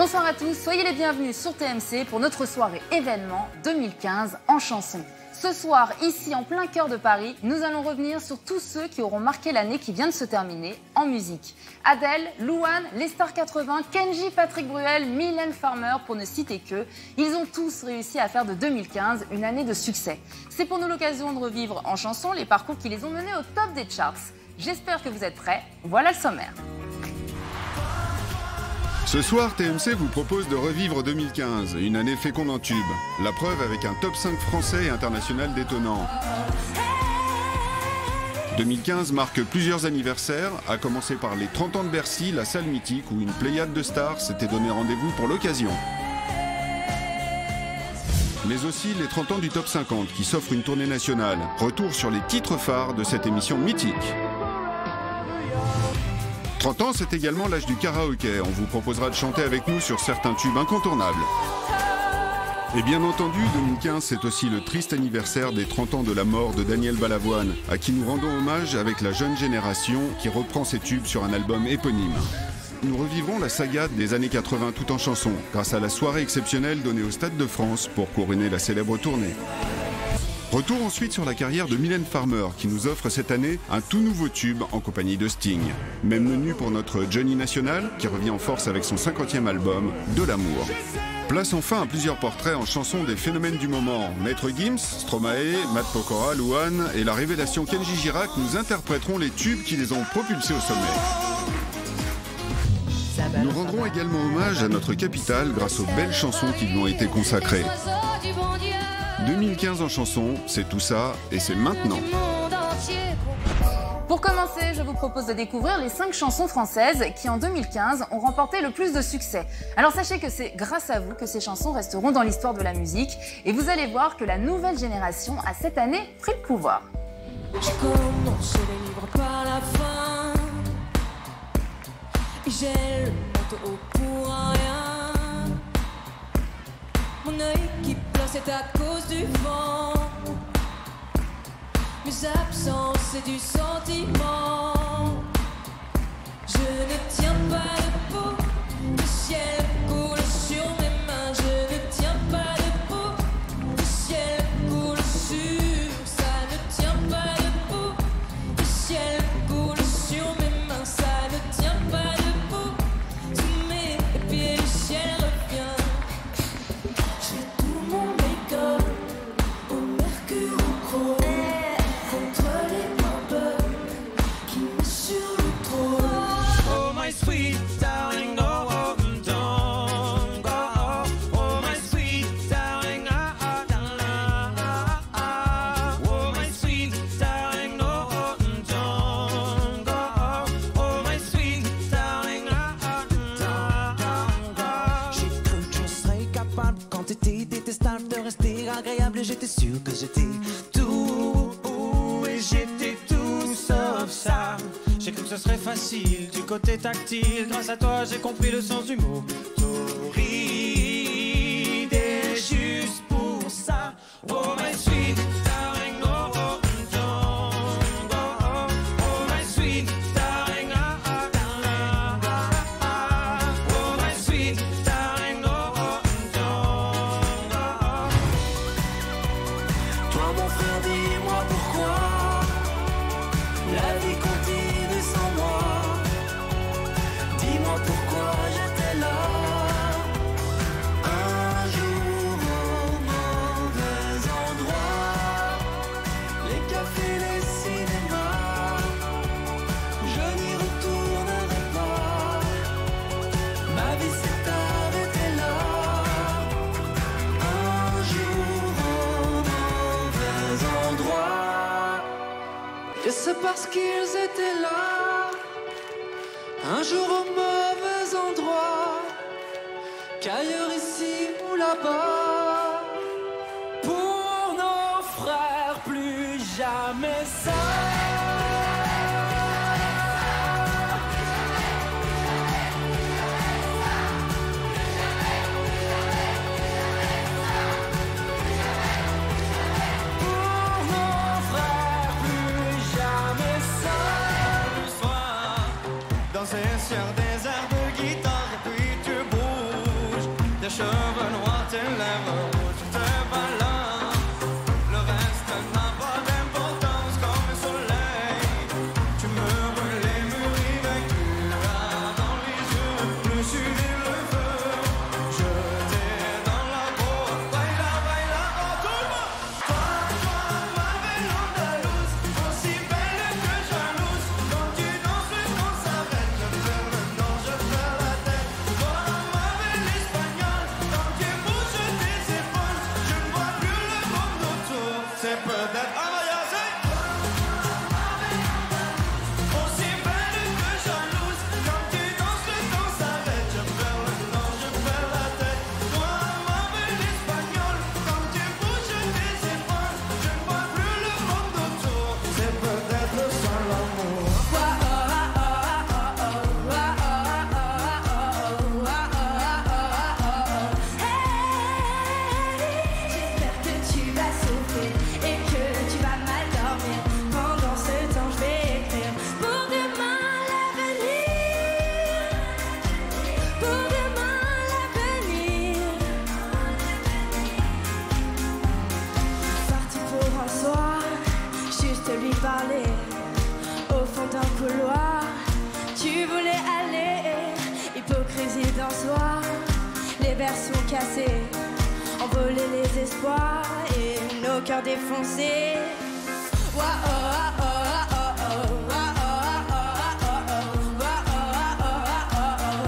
Bonsoir à tous, soyez les bienvenus sur TMC pour notre soirée événement 2015 en chanson. Ce soir, ici en plein cœur de Paris, nous allons revenir sur tous ceux qui auront marqué l'année qui vient de se terminer en musique. Adèle, Louane, les Stars 80, Kenji, Patrick Bruel, Mylène Farmer pour ne citer qu'eux, ils ont tous réussi à faire de 2015 une année de succès. C'est pour nous l'occasion de revivre en chanson les parcours qui les ont menés au top des charts. J'espère que vous êtes prêts, voilà le sommaire. Ce soir, TMC vous propose de revivre 2015, une année féconde en tubes. La preuve avec un top 5 français et international détonnant. 2015 marque plusieurs anniversaires, à commencer par les 30 ans de Bercy, la salle mythique où une pléiade de stars s'était donné rendez-vous pour l'occasion. Mais aussi les 30 ans du top 50 qui s'offre une tournée nationale. Retour sur les titres phares de cette émission mythique. 30 ans, c'est également l'âge du karaoké. On vous proposera de chanter avec nous sur certains tubes incontournables. Et bien entendu, 2015, c'est aussi le triste anniversaire des 30 ans de la mort de Daniel Balavoine, à qui nous rendons hommage avec la jeune génération qui reprend ses tubes sur un album éponyme. Nous revivrons la saga des années 80 tout en chanson, grâce à la soirée exceptionnelle donnée au Stade de France pour couronner la célèbre tournée. Retour ensuite sur la carrière de Mylène Farmer qui nous offre cette année un tout nouveau tube en compagnie de Sting. Même menu pour notre Johnny National qui revient en force avec son 50e album, De l'amour. Place enfin à plusieurs portraits en chansons des phénomènes du moment. Maître Gims, Stromae, Matt Pokora, Louane et la révélation Kenji Girac nous interpréteront les tubes qui les ont propulsés au sommet. Nous rendrons également hommage à notre capitale grâce aux belles chansons qui lui ont été consacrées. 2015 en chanson, c'est tout ça et c'est maintenant. Pour commencer, je vous propose de découvrir les 5 chansons françaises qui en 2015 ont remporté le plus de succès. Alors sachez que c'est grâce à vous que ces chansons resteront dans l'histoire de la musique et vous allez voir que la nouvelle génération a cette année pris le pouvoir. J'ai commencé les livres par la fin. J'ai le manteau haut pour rien. Mon œil qui pleure, c'est à cause du vent. Mes absences, c'est du sentiment. Je ne tiens pas debout. Le ciel coule sur mes mains. Je ne tiens pas debout. Le ciel coule sur. Ça ne tient pas debout. Le ciel coule sur mes mains. Ça ne tient pas debout. Sous mes pieds, le ciel revient. J'ai tout mon make-up au mercure au chrome. Contre les barbes qui met sur le trône. Oh my sweet darling, oh, oh, don't go. Oh my sweet darling, ah, ah, ah, ah. Oh my sweet darling, oh, oh, don't go. Oh my sweet darling, ah, ah, ah. J'ai cru que je serais capable quand t'étais détestable de rester agréable et j'étais sûr que j'étais Tout, et j'étais tout sauf ça. J'ai cru que ce serait facile du côté tactile. Grâce à toi, j'ai compris le sens du mot. Torride, et juste pour ça. Oh my sweet darling, oh, oh, don't go. Oh my sweet darling, ah, ah, ah, ah. Oh my sweet darling, oh, oh, don't go. toi mon frère, dis-moi pourquoi la vie continue sans moi. Dis-moi pourquoi j'étais là un jour au mauvais endroit. Les cafés, les cinémas, je n'y retournerai pas. Ma vie s'est arrêtée là un jour au mauvais endroit. Et c'est parce qu'ils étaient là un jour au mauvais endroit qu'ailleurs ici ou là-bas. Pour nos frères, plus jamais ça. Pour nos frères, plus jamais ça. Danser sur des airs de guitare et puis tu bouges. casser, envoler les espoirs et nos cœurs défoncés. Wa oh ah oh ah oh oh ah oh ah oh ah oh oh wa oh ah oh ah oh oh.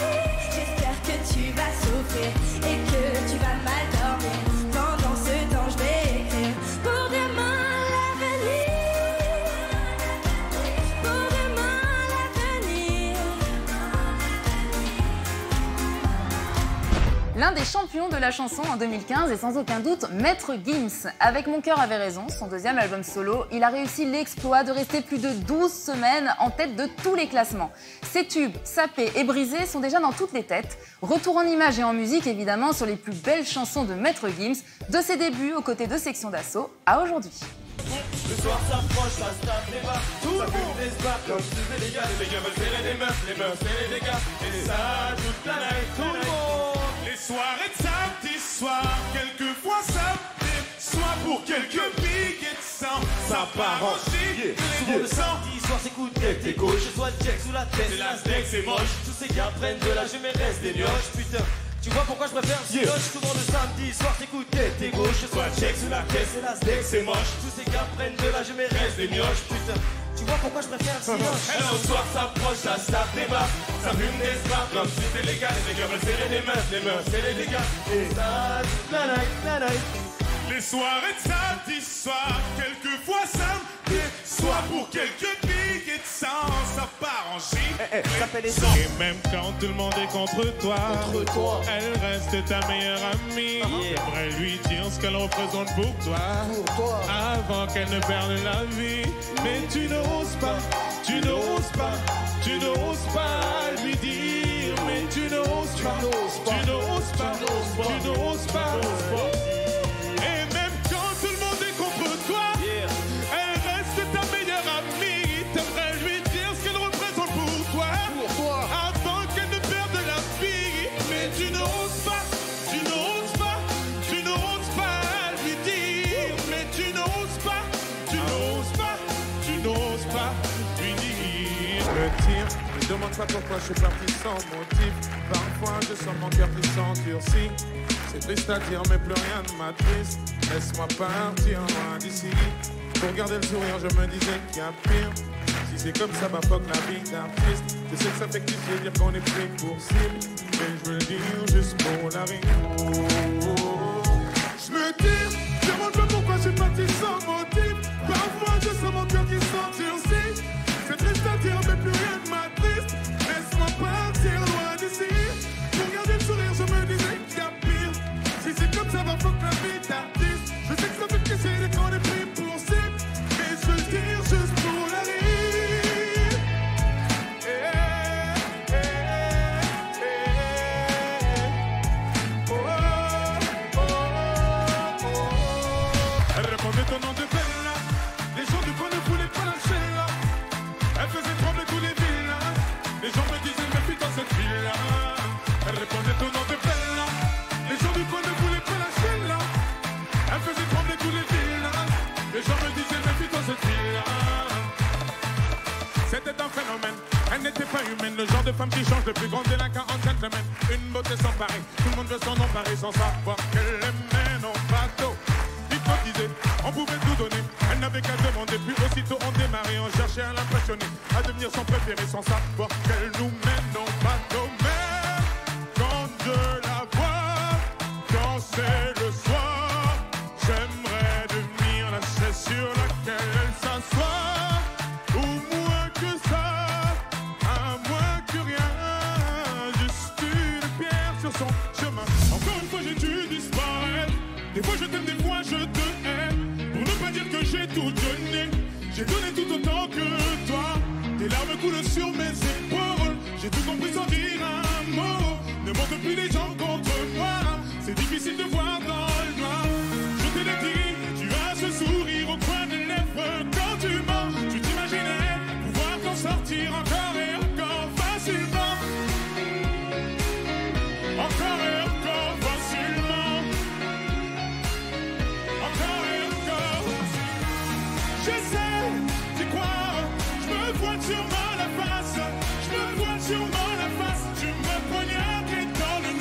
Hey, j'espère que tu vas souffrir et que tu vas mal dormir. Pendant ce temps, je vais écrire pour demain l'avenir. Pour demain l'avenir. L'un des champions de la chanson en 2015 est sans aucun doute Maître Gims. Avec Mon cœur avait raison, son deuxième album solo, il a réussi l'exploit de rester plus de 12 semaines en tête de tous les classements. Ses tubes, Sapé et Brisé sont déjà dans toutes les têtes. Retour en images et en musique évidemment sur les plus belles chansons de Maître Gims, de ses débuts aux côtés de Section d'Assaut à aujourd'hui. Le soir s'approche, ça se tape les barres. Tout le monde les barres comme si c'était les gars veulent serrer les meufs serrer les gars. Et ça toute la night, tout le monde. Les soirées de samedi soir, quelquefois ça dip, soit pour quelques piques et de sang, ça part en chic. Souvent le samedi soir s'écoute t'es gauche. Soit le check sous la tête, C'est la steak, c'est moche. tous ces gars prennent de l'âge mais restent des mioches. Putain, tu vois pourquoi je préfère le cinoche. Souvent le samedi soir t'écoutes t'es gauche. Soit le check sous la tête, c'est la steak, c'est moche. Tous ces gars prennent de l'âge mais restent des mioches. Putain, tu vois pourquoi je préfère le cinoche. Et le soir s'approche, ça se tape les barres, ça fume des spars comme si c'était légal. Les gars veulent serrer les meufs serrer les gars. Et ça toute la night. Les soirées de samedi soir, quelquefois ça me dip, soit pour quelques piques et de sang, ça part en chic. S'appelle les Et même quand tout le monde est contre toi, elle reste ta meilleure amie. J'aimerais lui dire ce qu'elle représente pour toi, avant qu'elle ne perde la vie. Mais tu n'oses pas, tu n'oses pas, tu n'oses pas lui dire. Mais tu n'oses pas, tu n'oses pas, tu n'oses pas. Et même quand tout le monde est contre toi, elle reste ta meilleure amie. T'aimerais lui dire ce qu'elle représente pour toi, avant qu'elle ne perde la vie. Mais tu n'oses pas, tu n'oses pas, tu n'oses pas lui dire. Mais tu n'oses pas, tu n'oses pas, tu n'oses pas lui dire. Me tire, me demande pas pourquoi je suis parti sans motif. Parfois je sens mon cœur qui s'endurcit. C'est triste à dire mais plus rien ne m'attriste. Laisse-moi partir loin d'ici. Pour garder le sourire je me disais qu'il y a pire. Si c'est comme ça, bah fuck la vie d'artiste. Je sais que ça fait cliché dire qu'on est pris pour cible, mais je veux le dire juste pour la rime. Je me tire, je demande pas pourquoi je suis parti sans motif. Parfois je sens mon cœur qui s'endurcit. C'est triste à dire mais plus rien ne m'attriste. Laisse-moi partir loin d'ici. Pour garder le sourire je me disais qu'il y a pire. Si c'est comme ça, va fuck la vie d'artiste. Je sais que ça fait cliché dire qu'on est pris pour cible, mais je veux le dire juste pour la rime. Elle répondait au nom de Bella. Les gens du coin ne voulaient pas lâcher là. Elle faisait trembler tous les villains. Les gens me disaient méfie dans cette ville-là. Elle répondait au nom de Bella. Les gens du coin ne voulaient pas lâcher là. Elle faisait trembler tous les villains. Les gens me disaient méfie dans cette ville-là. C'était un phénomène, elle n'était pas humaine. Le genre de femme qui change, le plus grand délinquant en gentleman. Une beauté sans pareil, tout le monde veut s'en emparer sans savoir qu'elle aimait non bateau. Hypnotisée, on pouvait tout donner, elle n'avait qu'à demander. Puis aussitôt on démarrait, on cherchait à l'impressionner, à devenir son préféré sans savoir qu'elle nous mène non bateau. Mais quand je la vois danser le soir, j'aimerais devenir la chaise sur laquelle elle s'assoit. Ou moins que ça, à moins que rien, juste une pierre sur son chemin. Encore une fois j'ai dû disparaître. Des fois je t'aime, des fois je te hais. Pour ne pas dire que j'ai tout donné, j'ai donné tout autant que toi. Tes larmes coulent sur mes épaules. J'ai tout compris sans dire un mot. Ne montre plus les gens contre moi. C'est difficile de voir dans le noir. Je te l'ai dit, tu as ce sourire au coin des lèvres quand tu mens. Tu t'imaginais pouvoir t'en sortir encore et encore facilement. Encore et encore facilement. Encore et encore. Je sais, c'est quoi? Je me vois sûrement la face. Je me vois sûrement la face. Tu me poignardes dans le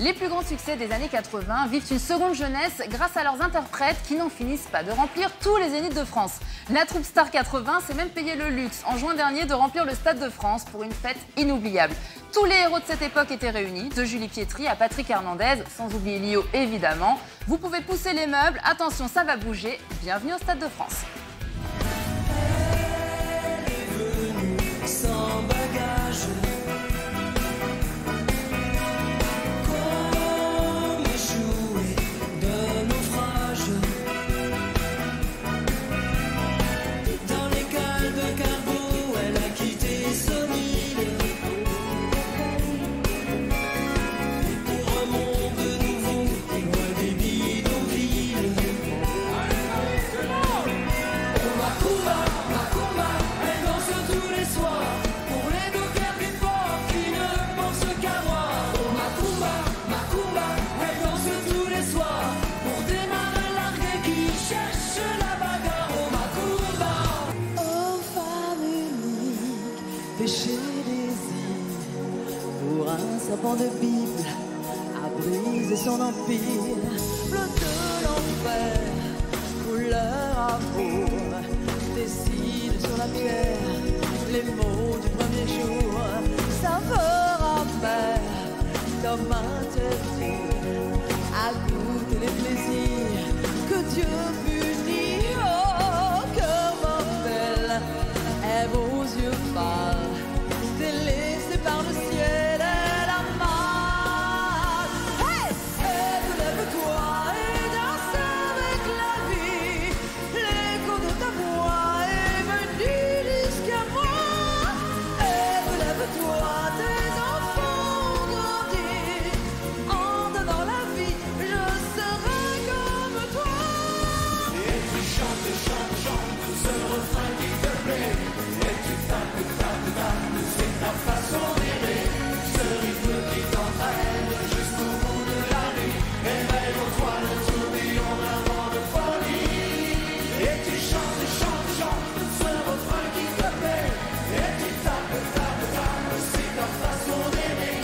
Les plus grands succès des années 80 vivent une seconde jeunesse grâce à leurs interprètes qui n'en finissent pas de remplir tous les zéniths de France. La troupe Star 80 s'est même payé le luxe en juin dernier de remplir le Stade de France pour une fête inoubliable. Tous les héros de cette époque étaient réunis, de Julie Pietri à Patrick Hernandez, sans oublier Lio évidemment. Vous pouvez pousser les meubles, attention ça va bouger, bienvenue au Stade de France. Sans bagage, comme échoué de naufrage, dans les cales de cargo, elle a quitté son île pour un monde nouveau, loin des bidonvilles. Macumba, elle danse tous les soirs. Pour les dockers plus forts qui ne pensent qu'à moi. Oh Macumba, elle danse tous les soirs. Pour démarrer larguer qui cherche la bagarre. Oh Macumba. Oh femme unique, péché désir. Pour un serpent de Bible, a brisé son empire. Flot de l'enfer, couleur amour. Décide sur la pierre les mots du premier jour. Saveur amère comme interdit à goûter les plaisirs que Dieu punit. Oh, cœur mortel, aime aux yeux pâles, délaissé par le ciel et la mar. Hey! Lève-toi et danse avec la vie. L'écho de ta voix est venu jusqu'à moi. Lève-toi, tes enfants ont grandi. En donnant la vie, je serai comme toi. Et tu chantes ce refrain qui te plaît. Et tu tapes, c'est ta façon d'aimer. Ce rythme qui t'entraîne jusqu'au bout de la nuit. Éveille en toi le tourbillon d'un vent de folie. Et tu chantes ce refrain qui te plaît. Et tu tapes, c'est ta façon d'aimer.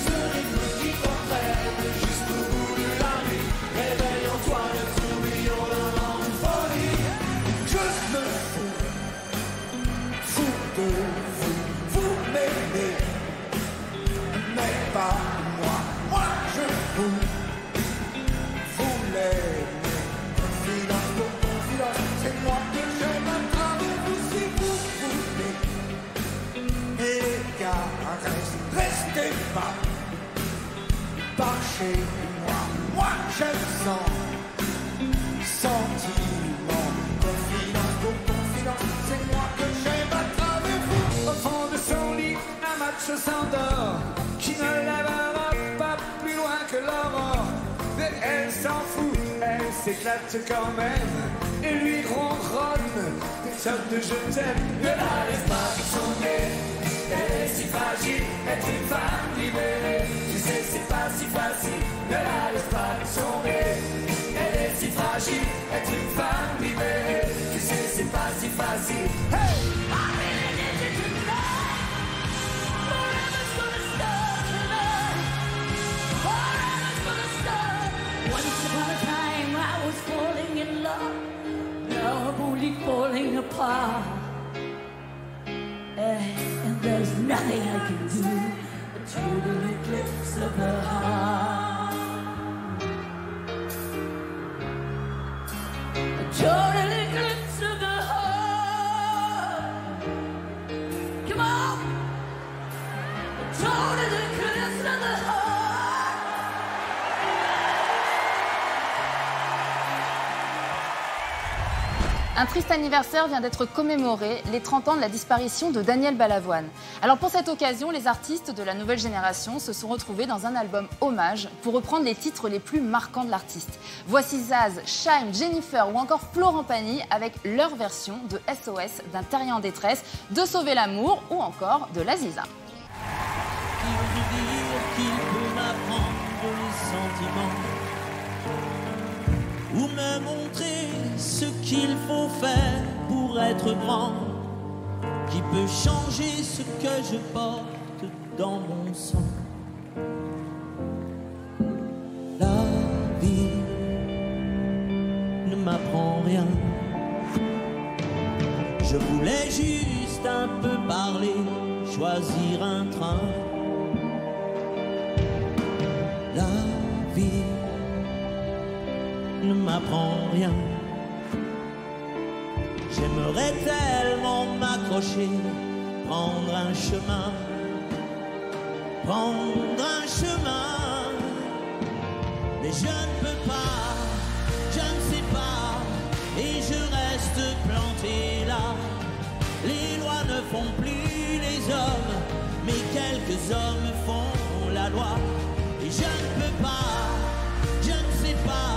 Ce rythme qui t'entraîne jusqu'au bout de la nuit. Éveille en toi le tourbillon d'un vent de folie. Je me fous de vous m'aimez, mais pas moi je vous l'aimez. Confidence, c'est moi que j'aime à travers vous si vous voulez. Et les caresses, restez pas par chez moi je sens sentiment. Confidence, c'est moi que j'aime à travers vous. Au fond de son lit, un match s'endort, qui ne l'amènera pas plus loin que l'aurore. Mais elle s'en fout, elle s'éclate quand même, et lui ronronne des sortes de je t'aime. Ne la laisse pas tomber, elle est si fragile, être une femme libérée. Tu sais, c'est pas si facile, ne la laisse pas tomber. Elle est si fragile, être une femme libérée. Tu sais, c'est pas si facile. Hey! Once upon a time I was falling in love. Now I'm only falling apart. And there's nothing I can do but total eclipse of the heart. A total eclipse of the heart. Come on. A total eclipse of the heart. Un triste anniversaire vient d'être commémoré, les 30 ans de la disparition de Daniel Balavoine. Alors pour cette occasion, les artistes de la nouvelle génération se sont retrouvés dans un album hommage pour reprendre les titres les plus marquants de l'artiste. Voici Zaz, Shaim, Jennifer ou encore Florent Pagny avec leur version de SOS, d'un terrien en détresse, de Sauver l'amour ou encore de l'Aziza. Qui veut dire qu'il peut m'apprendre les sentiments ou me montrer ce qu'il faut faire pour être grand, qui peut changer ce que je porte dans mon sang. rien. Je voulais juste un peu parler, choisir un train. La vie ne m'apprend rien. J'aimerais tellement m'accrocher, prendre un chemin, mais je ne peux pas, je ne sais pas, et je reste planté là. Les lois ne font plus les hommes, mais quelques hommes font la loi. Et je ne peux pas, je ne sais pas,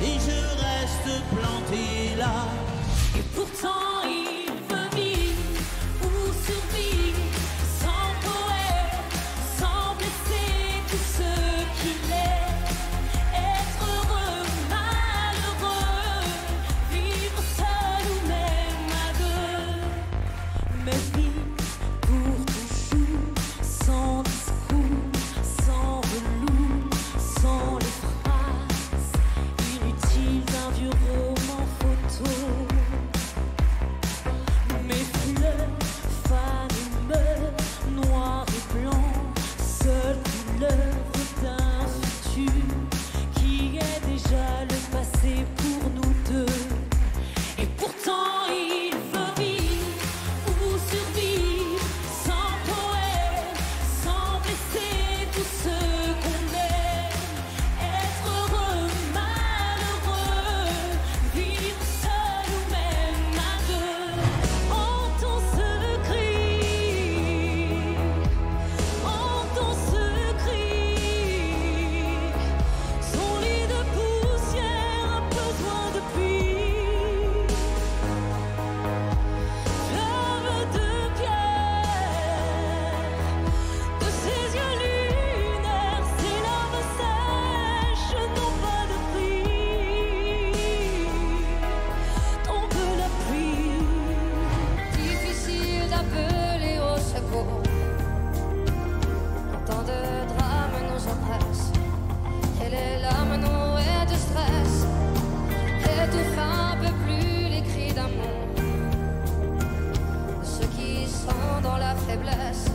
et je reste planté là. Et pourtant il veut vivre ou survivre sans poète, sans blesser tout ce qu'il est. Être heureux, malheureux, vivre seul ou même à deux. Mais vivre pour toujours, sans discours, sans velours, sans les phrases inutiles d'un vieux roman photo. Mes fleurs, femmes et meurent, noir et blanc, seule couleur d'un futur qui est déjà le passé pour nous deux. Et pourtant il veut vivre ou survivre sans poème, sans blesser tout ce qu'on aime. Être heureux, malheureux, vivre seul ou même à deux. Entends ce cri, son lit de poussière a besoin de pluie. Fleuve de pierre, de ses yeux lunaires, ses larmes sèches n'ont pas de prix. Tombe la pluie. Difficile d'appeler au secours. Tant de drames nous oppressent et les larmes nourries de stress étouffent un peu plus les cris d'amour de ceux qui sont dans la faiblesse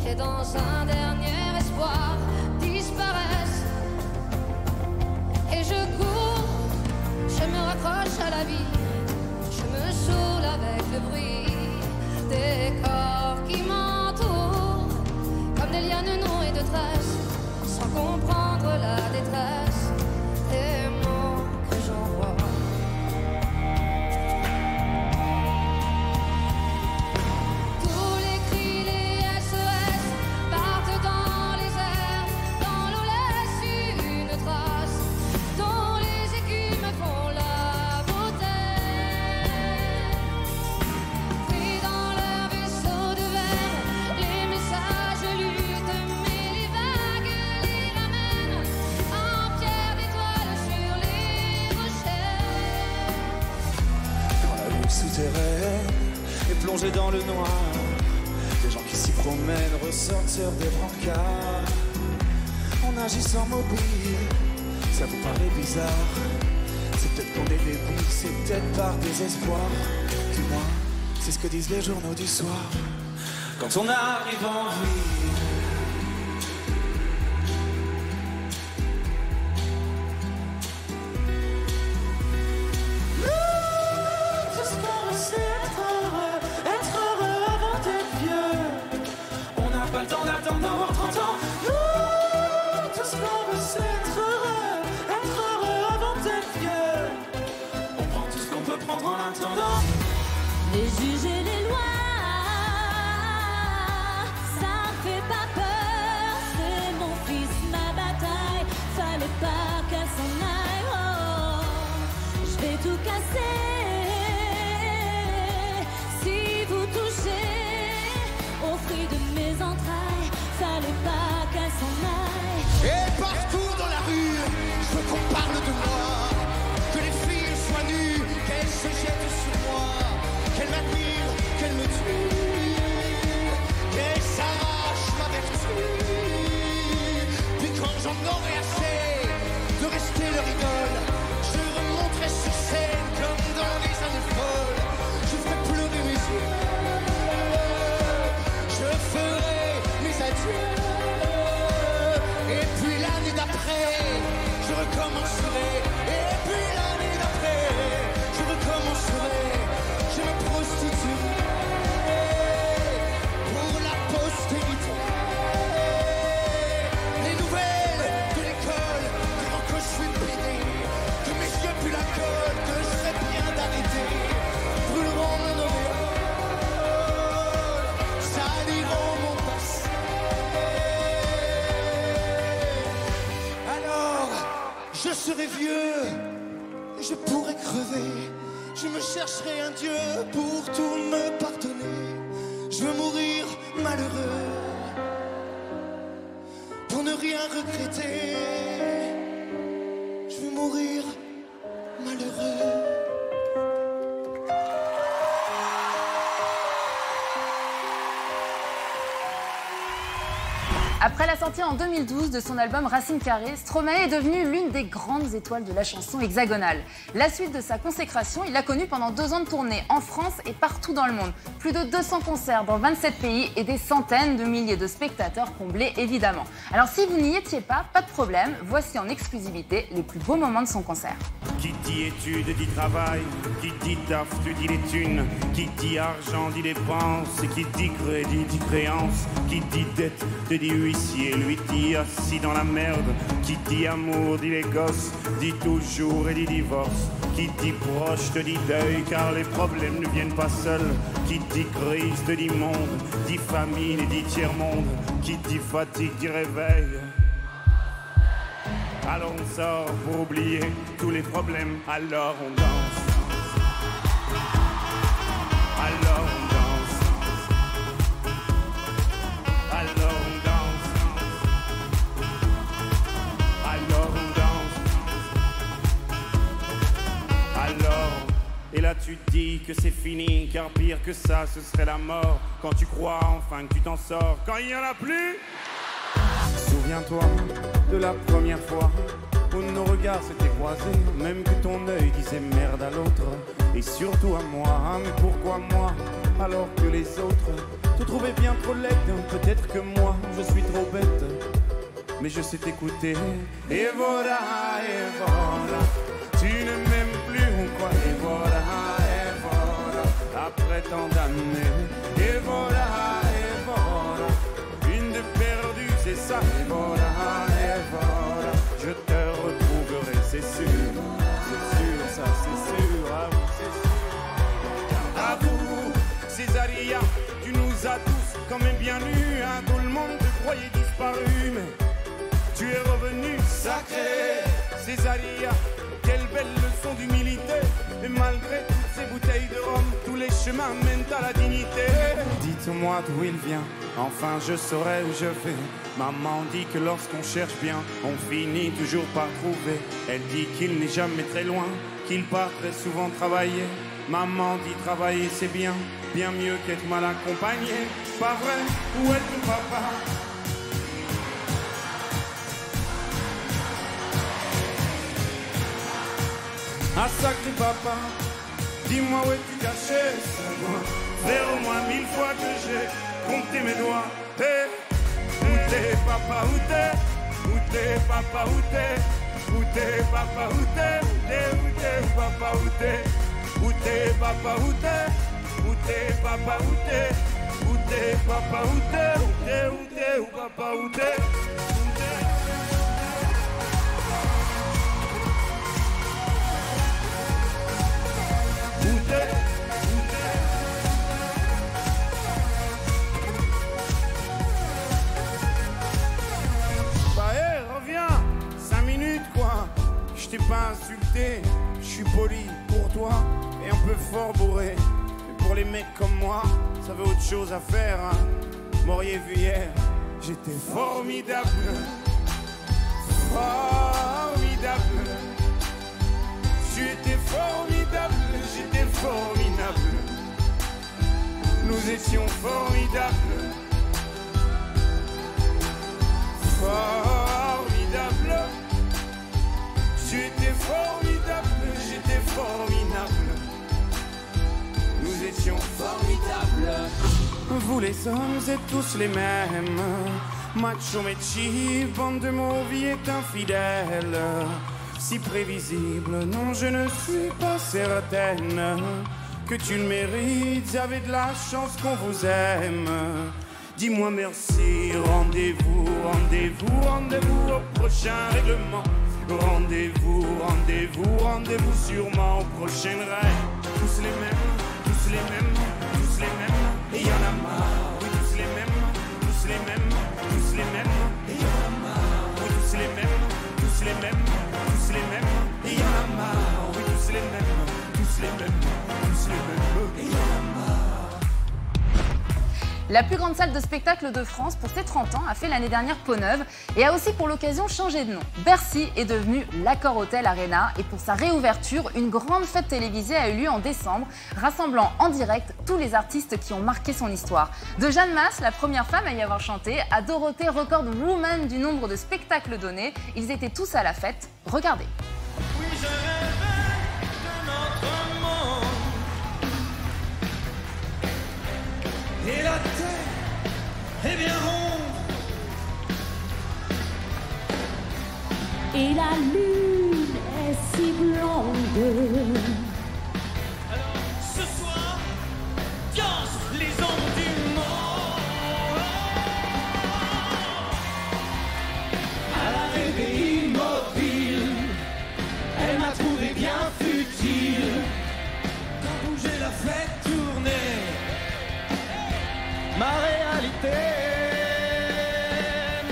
et dans un dernier espoir disparaissent. Et je cours, je me raccroche à la vie, je me saoule avec le bruit des corps qui m'entourent, comme des lianes nouées de tresses, sans comprendre la détresse des mots que j'envoie. Tous les cris, les SOS partent dans les airs, dans l'eau laisse une trace, dont les écumes font la beauté. Pris dans leur vaisseau de verre, les messages luttent, mais les vagues les ramènent en pierre d'étoiles sur les rochers. Quand la ville souterraine est plongée dans le noir, des gens qui s'y promènent ressortent sur des brancards. On agit sans mobile, ça vous paraît bizarre. C'est peut-être pour des débuts, c'est peut-être par désespoir. Du moins, c'est ce que disent les journaux du soir. Quand on arrive en ville, Tout ce qu'on veut c'est être heureux avant d'être vieux. on n'a pas le temps d'attendre d'avoir 30 ans. Tout ce qu'on veut c'est être heureux avant d'être vieux. On prend tout ce qu'on peut prendre en attendant. Les juges et les lois, ça fait pas peur. C'est mon fils, ma bataille. Fallait pas qu'elle s'en aille. Oh, je vais tout casser. Si vous touchez au fruit de mes entrailles, fallait pas qu'elle s'en aille. Et partout dans la rue, je veux qu'on parle de moi. Que les filles soient nues, qu'elles se jettent sur moi. Qu'elles m'admirent, qu'elles me tuent. Qu'elles s'arrachent ma vertu. Puis quand j'en aurai assez de rester leur idole, je remonterai sur scène comme sauver. Je me chercherai un Dieu pour tout me pardonner. Je veux mourir malheureux pour ne rien regretter. Je veux mourir malheureux. Après la sortie en 2012 de son album Racine Carrée, Stromae est devenu l'une des grandes étoiles de la chanson hexagonale. La suite de sa consécration, il l'a connue pendant 2 ans de tournée en France et partout dans le monde. Plus de 200 concerts dans 27 pays et des centaines de milliers de spectateurs comblés évidemment. Alors si vous n'y étiez pas de problème, voici en exclusivité les plus beaux moments de son concert. Qui dit études dit travail, qui dit taf te dit les thunes, qui dit argent dit dépenses, et qui dit crédit dit créance, qui dit dette te dit huissier, lui dit assis dans la merde, qui dit amour dit les gosses, dit toujours et dit divorce, qui dit proche te dit deuil car les problèmes ne viennent pas seuls, qui dit crise te dit monde, dit famine et dit tiers-monde, qui dit fatigue dit réveil. Alors on sort pour oublier tous les problèmes, alors on danse. Alors on danse. Alors on danse. Alors on danse. Alors, et là tu te dis que c'est fini, car pire que ça ce serait la mort. Quand tu crois enfin que tu t'en sors, quand il n'y en a plus. Souviens-toi de la première fois où nos regards s'étaient croisés, même que ton œil disait merde à l'autre, et surtout à moi. Mais pourquoi moi, alors que les autres te trouvaient bien trop laide? Peut-être que moi, je suis trop bête, mais je sais t'écouter. Et voilà, tu ne m'aimes plus ou quoi? Et voilà, après tant d'années. Et voilà, une de perdue, c'est ça. Et voilà, je te retrouverai, c'est sûr, ça c'est sûr, à vous, Césaria, tu nous as tous quand même bien eus, hein, tout le monde te croyait disparu, mais tu es revenu, sacré, Césaria, quelle belle leçon d'humilité, et malgré toutes ces bouteilles de rhum, tous les chemins mènent à la dignité. Dites-moi d'où il vient, enfin je saurai où je vais. Maman dit que lorsqu'on cherche bien, on finit toujours par trouver. Elle dit qu'il n'est jamais très loin, qu'il part très souvent travailler. Maman dit travailler c'est bien, bien mieux qu'être mal accompagné. Pas vrai, où est ton papa? Ah sacré papa, dis-moi où es-tu caché? Faire au moins 1000 fois que j'ai compté mes doigts. Hey. Où t'es papa, où t'es? Où t'es papa, où t'es? Où t'es papa, où t'es? Où t'es papa, où t'es? Où t'es papa, où t'es? Où t'es papa, où t'es? Où t'es papa, où t'es? Où t'es papa, où t'es? Où t'es? Reviens, 5 minutes quoi. Je t'ai pas insulté, je suis poli pour toi et un peu fort bourré. Mais pour les mecs comme moi, ça veut autre chose à faire, hein. M'auriez vu hier, j'étais formidable. Formidable. Tu étais formidable, j'étais formidable. Nous étions formidables. Formidable. Tu étais formidable, j'étais formidable. Nous étions formidables. Vous les hommes êtes tous les mêmes. Macho Mechi, bande de mauviettes infidèles. Si prévisible, non je ne suis pas certaine que tu le mérites, avez de la chance qu'on vous aime. Dis-moi merci, rendez-vous, rendez-vous, rendez-vous au prochain règlement. Rendez-vous, rendez-vous, rendez-vous sûrement au prochain rêve. Tous les mêmes, tous les mêmes, tous les mêmes, et y'en a marre. Oui, tous les mêmes, tous les mêmes, tous les mêmes, et y'en a marre. Oui, tous les mêmes, tous les mêmes, tous les mêmes, et y'en a marre. Oui, tous les mêmes, tous les mêmes, tous les mêmes. Et y'en a marre. La plus grande salle de spectacle de France pour ses 30 ans a fait l'année dernière peau neuve et a aussi pour l'occasion changé de nom. Bercy est devenu l'Accor Hotel Arena et pour sa réouverture, une grande fête télévisée a eu lieu en décembre, rassemblant en direct tous les artistes qui ont marqué son histoire. De Jeanne Masse, la première femme à y avoir chanté, à Dorothée, record woman du nombre de spectacles donnés, ils étaient tous à la fête. Regardez. Oui, je rêvais de notre monde. Et la terre est bien ronde. Et la lune est si blonde. Alors ce soir, danse les ondes du monde. À l'arrivée immobile, elle m'a trouvé bien futile. Quand bouger la fête tourner, ma réalité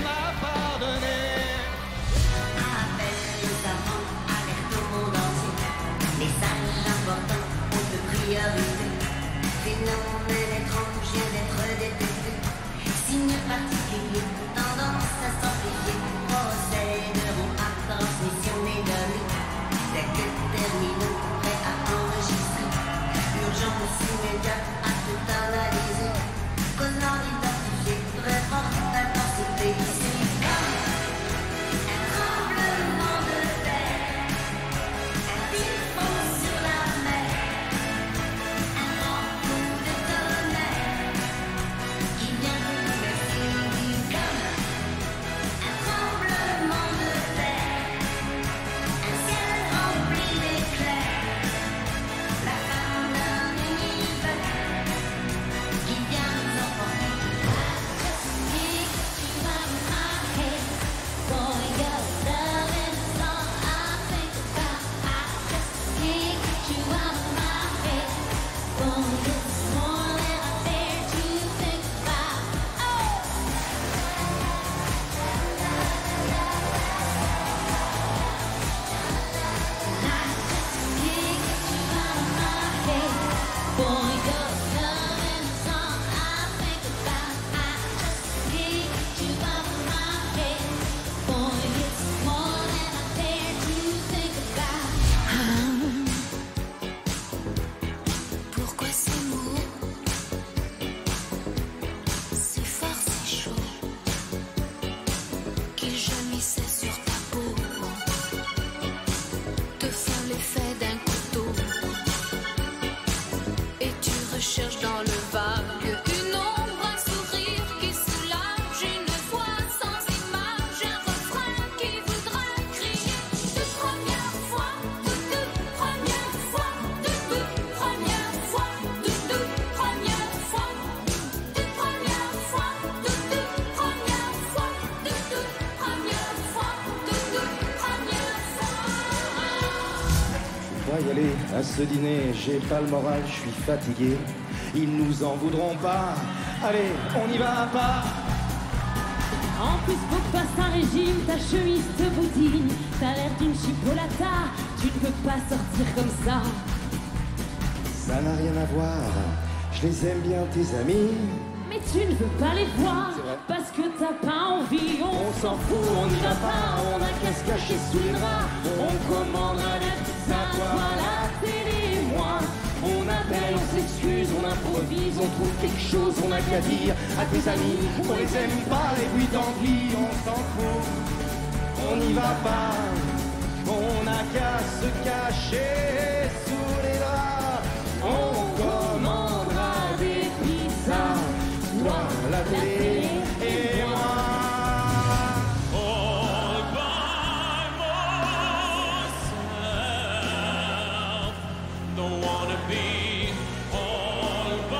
m'a pardonné. Appel les amants, alerte au monde entier. Message important, on de priorité. Phénomène étrange d'être détecté. Signe particulier, tendance à s'amplifier. Procéderont à transmission des données. Dès que terminé, prêt à enregistrer. Urgence immédiate à tout analyser. Cause non identifiée, très forte intensité. C'est comme un tremblement de terre, un typhon sur la mer, un grand coup de tonnerre qui vient de bouleverser. Comme un tremblement de terre, un ciel rempli d'éclairs, la fin d'un univers qui vient nous emporter. Et tu vas me marquer. Boy, your love is all I think about. Et tu vas me marquer. Boy, it's more than I dare to think about. Et tu vas me marquer. Boy, your love is all I think about. Et tu vas me marquer. Boy, it's more than I dare to think about. Pourquoi ces mots si fort, si chaud qu'ils jaillissaient sur ta peau, te font l'effet d'un couteau, et tu recherches dans le vague une ombre, un sourire qui soulage, une voix sans image, un refrain qui voudra crier de première fois, de toute première fois, de toute première fois, de toute première fois, de première fois, de toute première fois, de toute première fois, de toute première fois. On va y aller à ce dîner, j'ai pas le moral, je suis fatigué. Ils nous en voudront pas. Allez, on y va pas. En plus, faut que fasses un régime, ta chemise te boutine. T'as l'air d'une chipolata, tu ne peux pas sortir comme ça. Ça n'a rien à voir. Je les aime bien, tes amis. Mais tu ne veux pas les voir, C'est vrai. parce que t'as pas envie. On s'en fout, on n'y va pas. On a qu'à se cacher sous les draps. On commandera des pizzas, toi, la télé et moi. On appelle, on s'excuse, on improvise, on trouve quelque chose, on a qu'à dire à tes amis. On les aime pas, les bruits d'envie, on s'en fout. On n'y va pas. On a qu'à se cacher sous les draps. On commandera des pizzas, toi, la télé et moi. All by myself, don't wanna be all by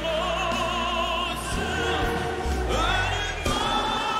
myself anymore.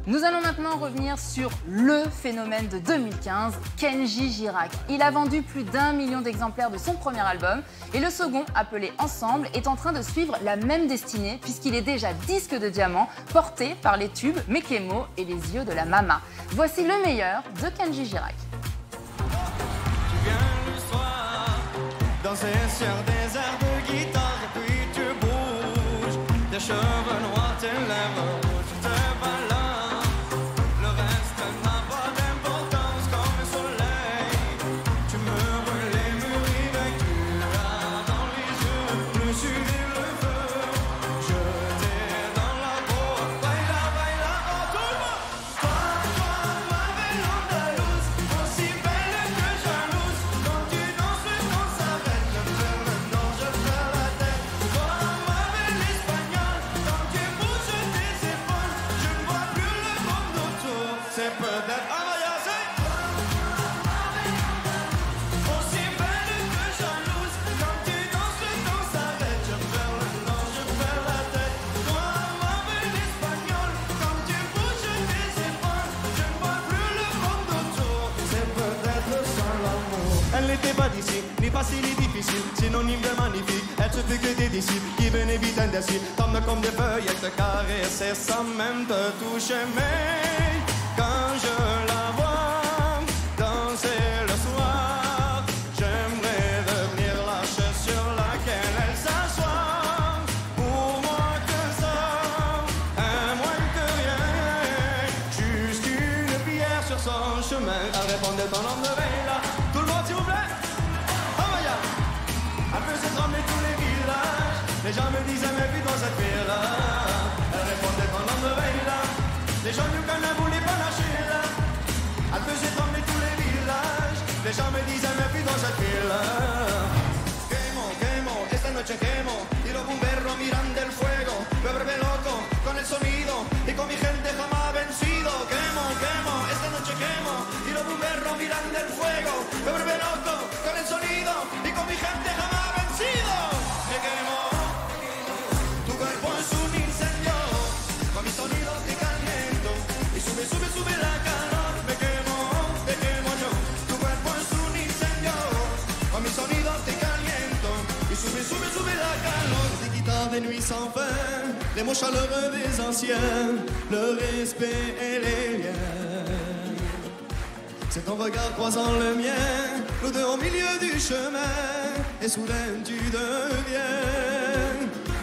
Nous allons maintenant revenir sur le phénomène de 2015, Kenji Girac. Il a vendu plus d'1 million d'exemplaires de son premier album et le second, appelé Ensemble, est en train de suivre la même destinée puisqu'il est déjà disque de diamant porté par les tubes Mekemo et les yeux de la Mama. Voici le meilleur de Kenji Girac. Tu viens le soir, danser sur des airs de guitare et puis tu bouges, tes cheveux noirs, tes lèvres rouges, tes balades. Le reste n'a pas d'importance comme le soleil. Tu me brûles les murs avec tu as dans les yeux, le sud et le feu. Je t'ai dans la peau, baila, baila, oh tout le monde. Toi, ma belle andalouse, aussi belle que jalouse. Quand tu danses, quand ça s'arrête, je perds le nord, je perds la tête. Toi, ma belle espagnole, quand tu bouges tes épaules, je ne vois plus le monde autour. C'est peut-être Amaya, c'est aussi belle que jalouse. Quand tu danses, quand ça s'arrête, je perds le nord, je perds la tête. Toi, ma belle espagnole, quand tu bouges tes épaules, je ne vois plus le monde autour. C'est peut-être ça l'amour. Elle n'était pas d'ici, ni facile ni difficile, synonyme de magnifique. Elle se fait que des disciples qui venaient vite indécis, comme des feuilles, elle te caressait sans même te toucher. Mais quand je la vois danser le soir, j'aimerais devenir la chaise sur laquelle elle s'assoit. Pour moi que ça, un moins que rien, juste une pierre sur son chemin. Elle répondait ton nom de veille là. Tout le monde s'il vous plaît. Amaya. Elle faisait trembler tous les villages. Les gens me disaient mais puis dans cette ville-là. Elle répondait ton nom de veille là. Les gens du Ghana voulaient pas lâcher là. Elle faisait trembler tous les villages. Les gens me disaient mais puis dans cette ville-là. Quemo, quemo, esta noche quemo. Y los bomberos miran del fuego. Me vuelve loco con el sonido. Y con mi gente jamás vencido. Quemo, quemo, esta noche quemo. Y los bomberos miran del fuego. Me vuelve loco con el sonido. Y con mi gente jamás vencido. Me quemo. Tu cuerpo es un incendio. Con mi sonido te caliento. Y sube, sube, sube la calor. Me quemo yo. Tu cuerpo es un incendio. Con mi sonido te caliento. Y sube, sube, sube la calor. Des guitares des nuits sans fin. Les mots chaleureux des anciens. Le respect et les liens. C'est ton regard croisant le mien. Nous deux au milieu du chemin. Et soudain tu deviens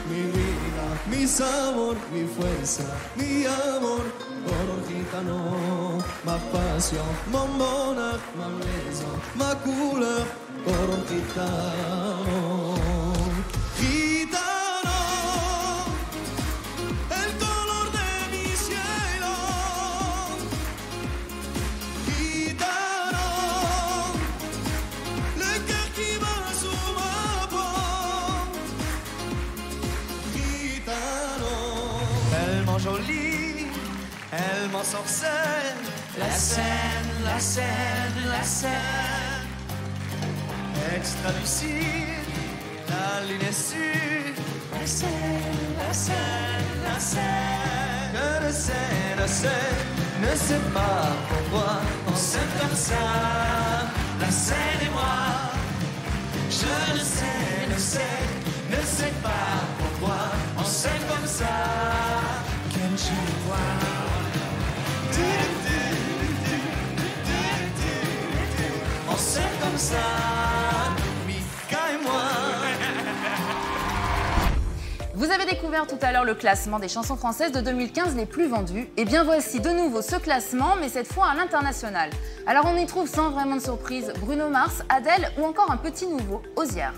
mi vida, mi sabor, mi fuerza, mi amor, oro gitano, ma passion, mon bonheur, ma maison, ma couleur, oro gitano. Gitano, el color de mi cielo. Gitano, le cœur qui bat sous ma peau. Gitano, tellement jolie, elle m'ensorcelle. La scène, la scène, la scène. Extra lucide, la lune est sûre. La scène, la scène, la scène. Je ne sais, ne sais pas pourquoi on s'aime comme ça. La scène et moi. Je ne sais, ne sais pas pourquoi on s'aime comme ça. Kenji vois. On s'aime comme ça, Mika et moi. Vous avez découvert tout à l'heure le classement des chansons françaises de 2015 les plus vendues. Et bien voici de nouveau ce classement, mais cette fois à l'international. Alors on y trouve sans vraiment de surprise Bruno Mars, Adèle ou encore un petit nouveau, Hozier.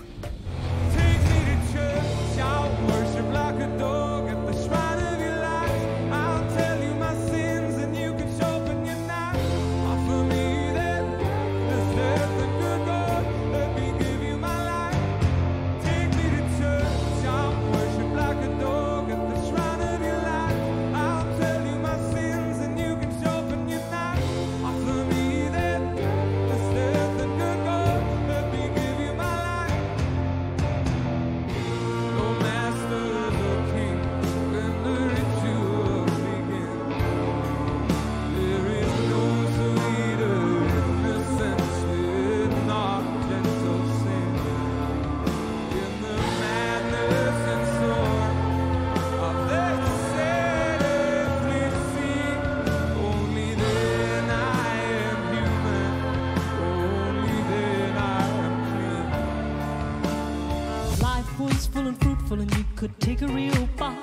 could take a real bite.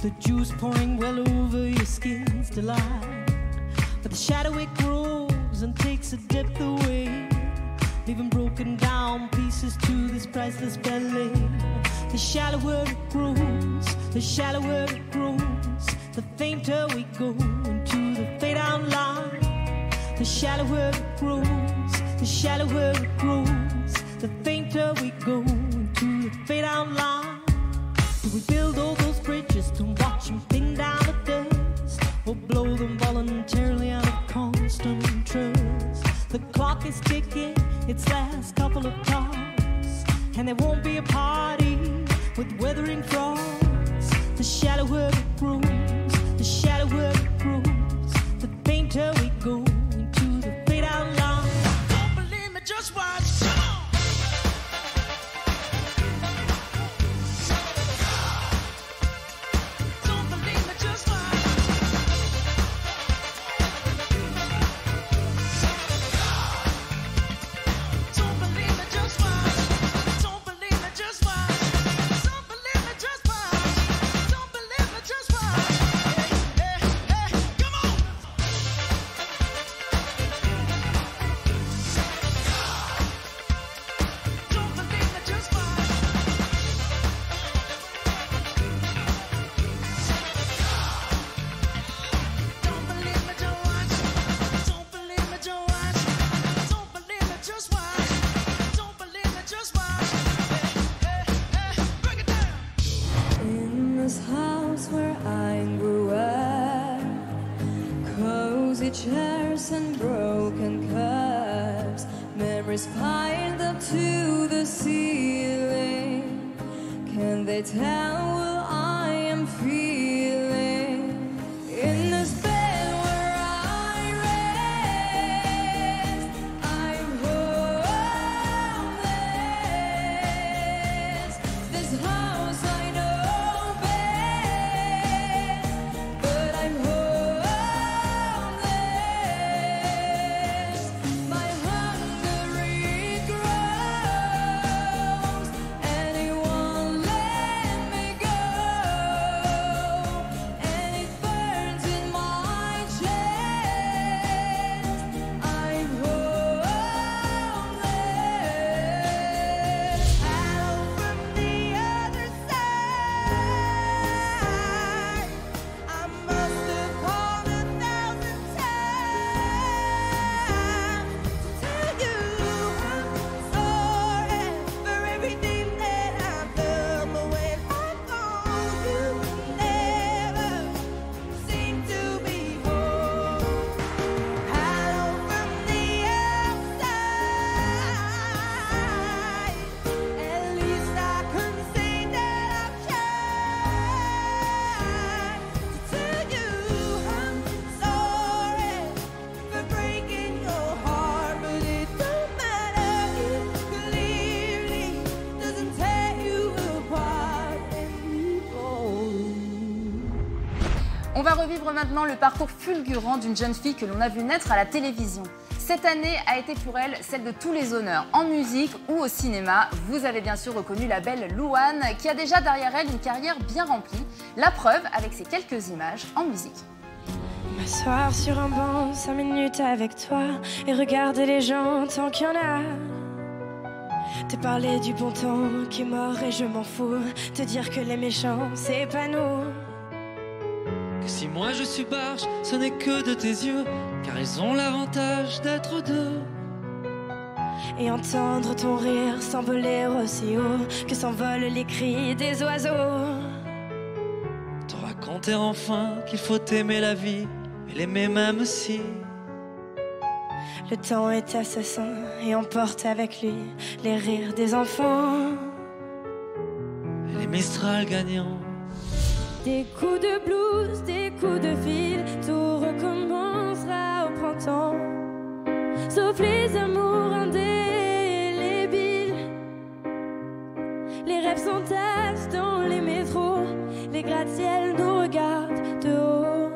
The juice pouring well over your skin's delight. But the shadow it grows and takes a depth away, leaving broken down pieces to this priceless ballet. The shallower it grows, the shallower it grows, the fainter we go into the fade out line. The shallower it grows, the shallower it grows, the fainter we go into the fade out line. Do we build all those bridges to watch them thin down to dust, or blow them voluntarily out of constant trust? The clock is ticking its last couple of clocks, and there won't be a party with weathering frogs. The shallower it grows, the shallower it grows, the fainter we go into the fade out line. Don't believe me, just watch. Don't believe me, just watch. Don't believe me, just watch. Don't believe me, just watch. Don't believe me, just watch. Don't believe me, just watch. Hey, hey, hey, come on. Don't believe me, just watch. Don't believe me, just watch. Don't believe me, just watch. Don't believe me, just watch. Don't believe me, just watch. Hey, hey, hey, break it down. In this house where I grew up, cozy chairs and broken cups, memories piled up to the ceiling. Can they tell what I am feeling? In this bed where I rest, I'm homeless. This house I know best, but I'm homeless. My hunger it grows, and it won't let me go, and it burns in my chest. I'm homeless. Hello from the other side. I must have called 1,000 times to tell you I'm sorry for everything that I've done, but when I'm gone, you never seem to be home. Hello from the outside. At least I can say that I've tried to tell you I'm sorry for breaking your heart, but it don't matter. It clearly doesn't tear you apart anymore. On va revivre maintenant le parcours fulgurant d'une jeune fille que l'on a vu naître à la télévision. Cette année a été pour elle celle de tous les honneurs, en musique ou au cinéma. Vous avez bien sûr reconnu la belle Louane, qui a déjà derrière elle une carrière bien remplie. La preuve avec ces quelques images en musique. M'asseoir sur un banc, 5 minutes avec toi et regarder les gens tant qu'il y en a. Te parler du bon temps qui est mort et je m'en fous. Te dire que les méchants, c'est pas nous. Que si moi je suis barge, ce n'est que de tes yeux, car ils ont l'avantage d'être deux. Et entendre ton rire s'envoler aussi haut que s'envolent les cris des oiseaux. Te raconter enfin qu'il faut aimer la vie, mais l'aimer même si Le temps est assassin et emporte avec lui les rires des enfants. et les Mistral gagnants. Des coups de blues, des coups de fil, tout recommencera au printemps. Sauf les amours indélébiles. Les rêves s'entassent dans les métros. Les gratte-ciels nous regardent de haut,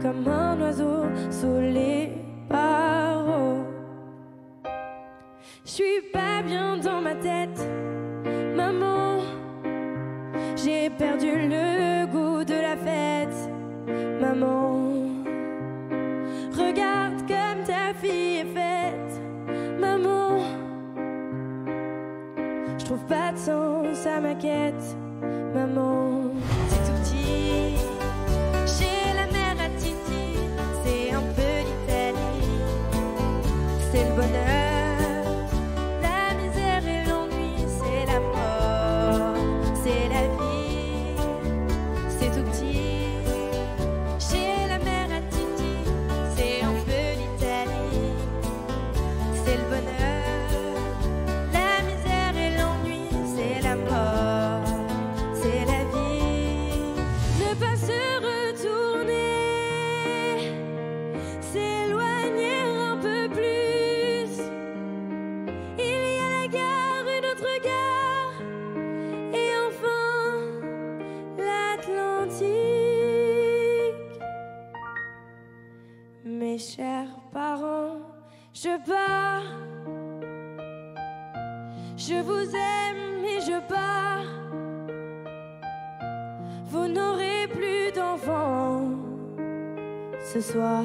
comme un oiseau sous les barreaux. Je suis pas bien dans ma tête, maman. ça m'inquiète, maman. C'est tout petit, chez la mère à Titi, c'est un peu l'Italie. C'est le bonheur, la misère et l'ennui, c'est la mort, c'est la vie. C'est tout petit, chez la mère à Titi, c'est un peu l'Italie. C'est le bonheur, la misère et l'ennui, c'est la mort, c'est la vie. Ne pas se retourner, s'éloigner un peu plus. Il y a la gare, une autre gare, et enfin l'Atlantique. Mes chers parents, je pars. Je vous aime et je pars. Vous n'aurez plus d'enfants ce soir.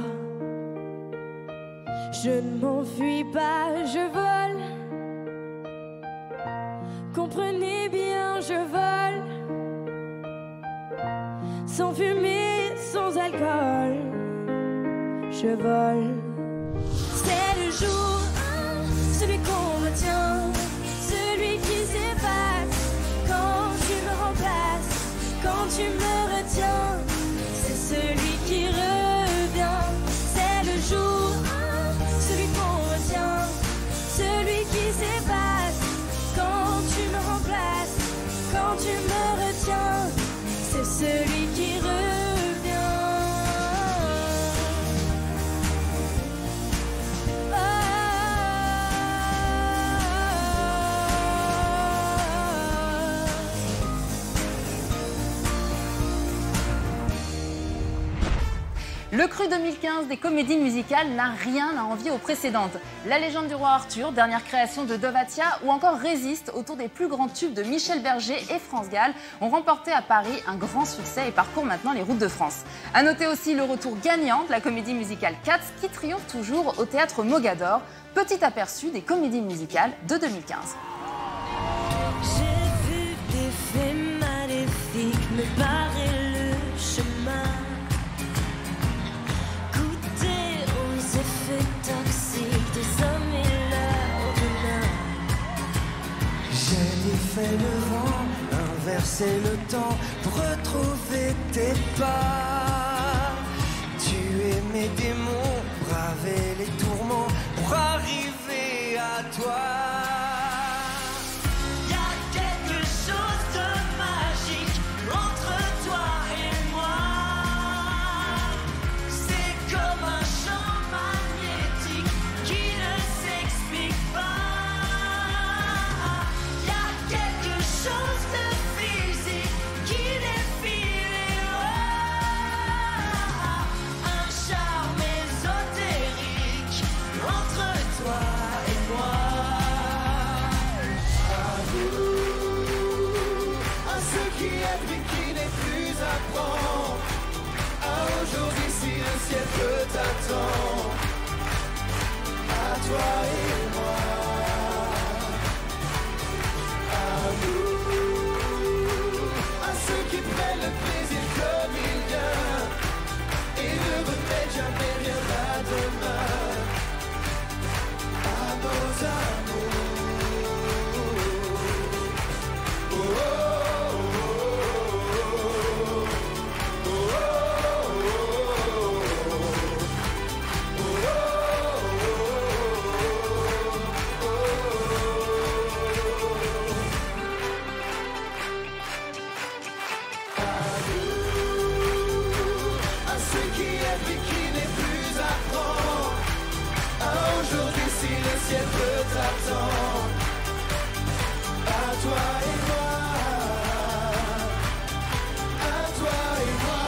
Je ne m'enfuis pas, je vole. Comprenez bien, je vole. Sans fumée, sans alcool. Je vole. C'est le jour, celui qu'on retient, celui qui s'efface. Quand tu me remplaces, quand tu me retiens, c'est celui qui revient. C'est le jour, celui qu'on retient, celui qui s'efface. Quand tu me remplaces, quand tu me retiens, c'est celui qui revient. Le cru 2015 des comédies musicales n'a rien à envier aux précédentes. La légende du roi Arthur, dernière création de Dovatia, ou encore Résiste, autour des plus grands tubes de Michel Berger et France Gall, ont remporté à Paris un grand succès et parcourent maintenant les routes de France. À noter aussi le retour gagnant de la comédie musicale Cats, qui triomphe toujours au théâtre Mogador. Petit aperçu des comédies musicales de 2015. J'ai vu des faits maléfiques me barrer le chemin. Goûter aux effets toxiques des hommes et leurs venin. J'ai défait le vent, inversé le temps pour retrouver tes pas. Tuer mes démons, braver les tourments pour arriver à toi. Y a quelque chose de magique entre toi et moi. C'est comme un champ magnétique qui ne s'explique pas. Y a quelque chose de physique qui défie les lois. Un charme ésotérique entre toi et moi. À ceux qui aiment et qui n'est plus à prendre. À aujourd'hui si le ciel t'attend. À toi et moi. À nous. À ceux qui prennent le plaisir comme il vient. Et ne remettent jamais rien à demain. À nos amours. À ceux qui aiment et qui n'est plus à prendre. À aujourd'hui si le ciel t'attend. À toi et moi. À toi et moi.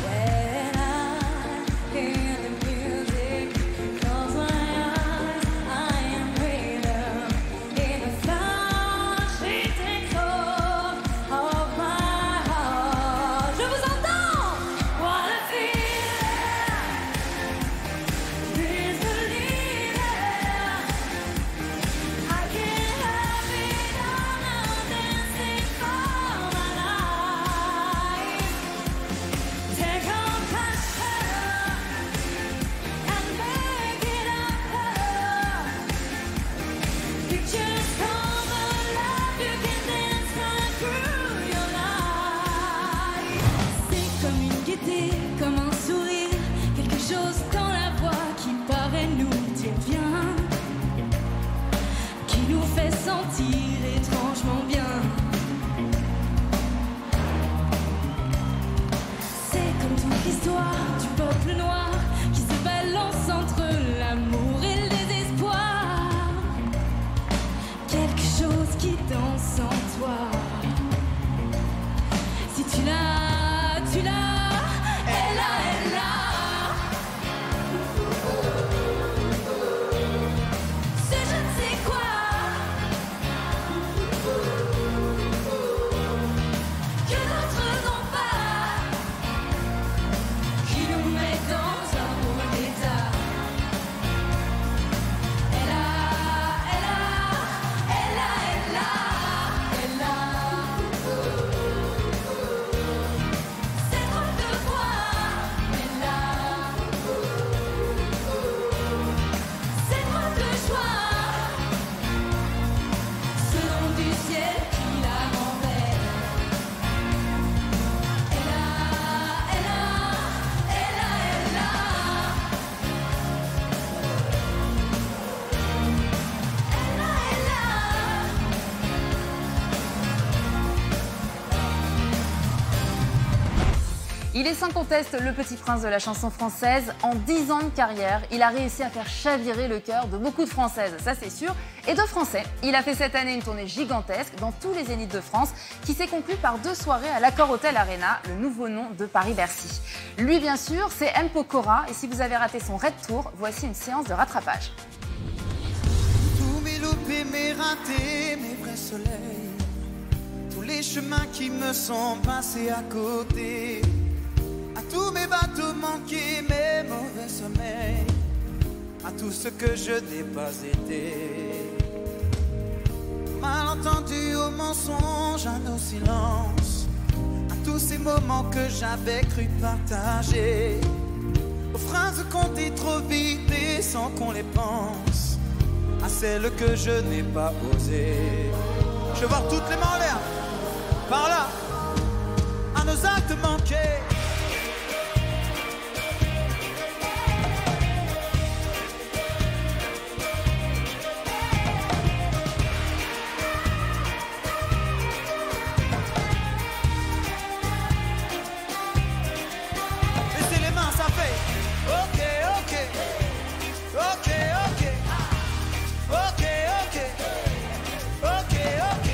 When I hear the music, close my eyes, I am freedom. In a flash, it takes hold of my heart. Je vous entends. What a feeling, disbelieving. vérité comme un sourire, quelque chose dans la voix qui paraît nous dire bien, qui nous fait sentir étrangement bien. C'est comme toute l'histoire du peuple noir qui se balance entre l'amour et le désespoir. Quelque chose qui danse en toi. Si tu l'as, tu l'as, elle l'a, elle l'a. Ce je ne sais quoi que d'autres n'ont pas, qui nous met dans un mauvais état. Elle a, elle a, elle a, elle a, elle a. C'est trop de voir, elle a. C'est trop de choix. Ce nom du ciel qui la renverse. Elle a, elle a, elle a, elle a. Il est sans conteste le petit prince de la chanson française. En 10 ans de carrière, il a réussi à faire chavirer le cœur de beaucoup de Françaises, ça c'est sûr, et de Français. Il a fait cette année une tournée gigantesque dans tous les zéniths de France qui s'est conclue par 2 soirées à l'Accor Hotel Arena, le nouveau nom de Paris-Bercy. Lui, bien sûr, c'est M. Pokora, et si vous avez raté son Red Tour, voici une séance de rattrapage. Tous mes loupés, mes ratés, mes vrais soleils, tous les chemins qui me sont passés à côté, à tous mes bateaux manqués, mes mauvais sommeils, à tout ce que je n'ai pas été, malentendu, au mensonge, à nos silences, à tous ces moments que j'avais cru partager, aux phrases qu'on dit trop vite et sans qu'on les pense, à celles que je n'ai pas osées. Je veux voir toutes les mains en l'air, par là, à nos actes manqués. Laissez les mains, ça fait ok, ok, ok, ok, ok, ok, ok, ok.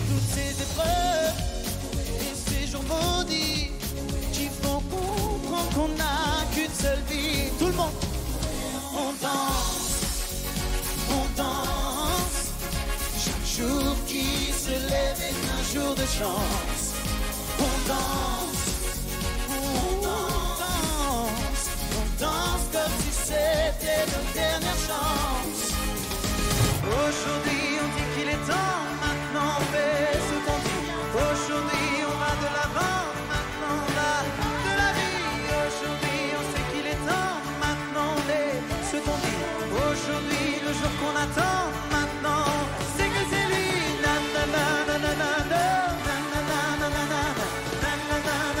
Toutes ces épreuves et ces jours maudits qui font comprendre qu'on n'a qu'une seule vie. Tout le monde, on danse, chaque jour qui se lève est un jour de chance. On danse, on danse, on danse comme si c'était notre dernière chance. Aujourd'hui on dit qu'il est temps, maintenant on fait ce qu'on dit. Aujourd'hui on va de l'avant, maintenant on va de la vie. Aujourd'hui on sait qu'il est temps, maintenant on est ce qu'on dit. Aujourd'hui le jour qu'on attend, maintenant c'est que c'est lui. Na na na na na na na na na na na na na na na.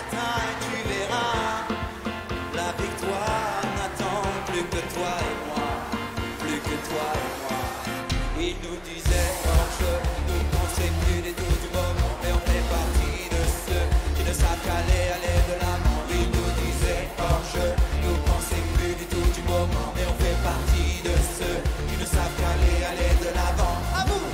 matin et tu verras. La victoire n'attend plus que toi et moi. Plus que toi et moi. Il nous disait hors jeu, nous pensait plus des tout du moment. Mais on fait partie de ceux qui ne savent qu'aller de l'avant. Il nous disait hors jeu, nous pensait plus du tout du moment. Mais on fait partie de ceux qui ne savent qu'aller de l'avant. À vous!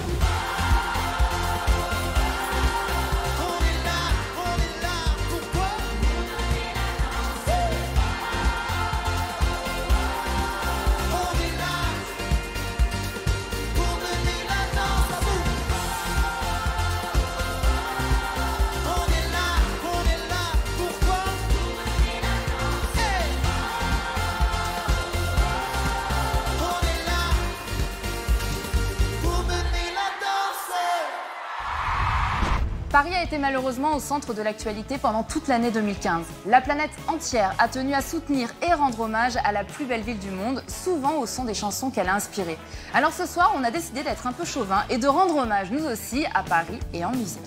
Paris a été malheureusement au centre de l'actualité pendant toute l'année 2015. La planète entière a tenu à soutenir et rendre hommage à la plus belle ville du monde, souvent au son des chansons qu'elle a inspirées. Alors ce soir, on a décidé d'être un peu chauvin et de rendre hommage, nous aussi, à Paris et en musique.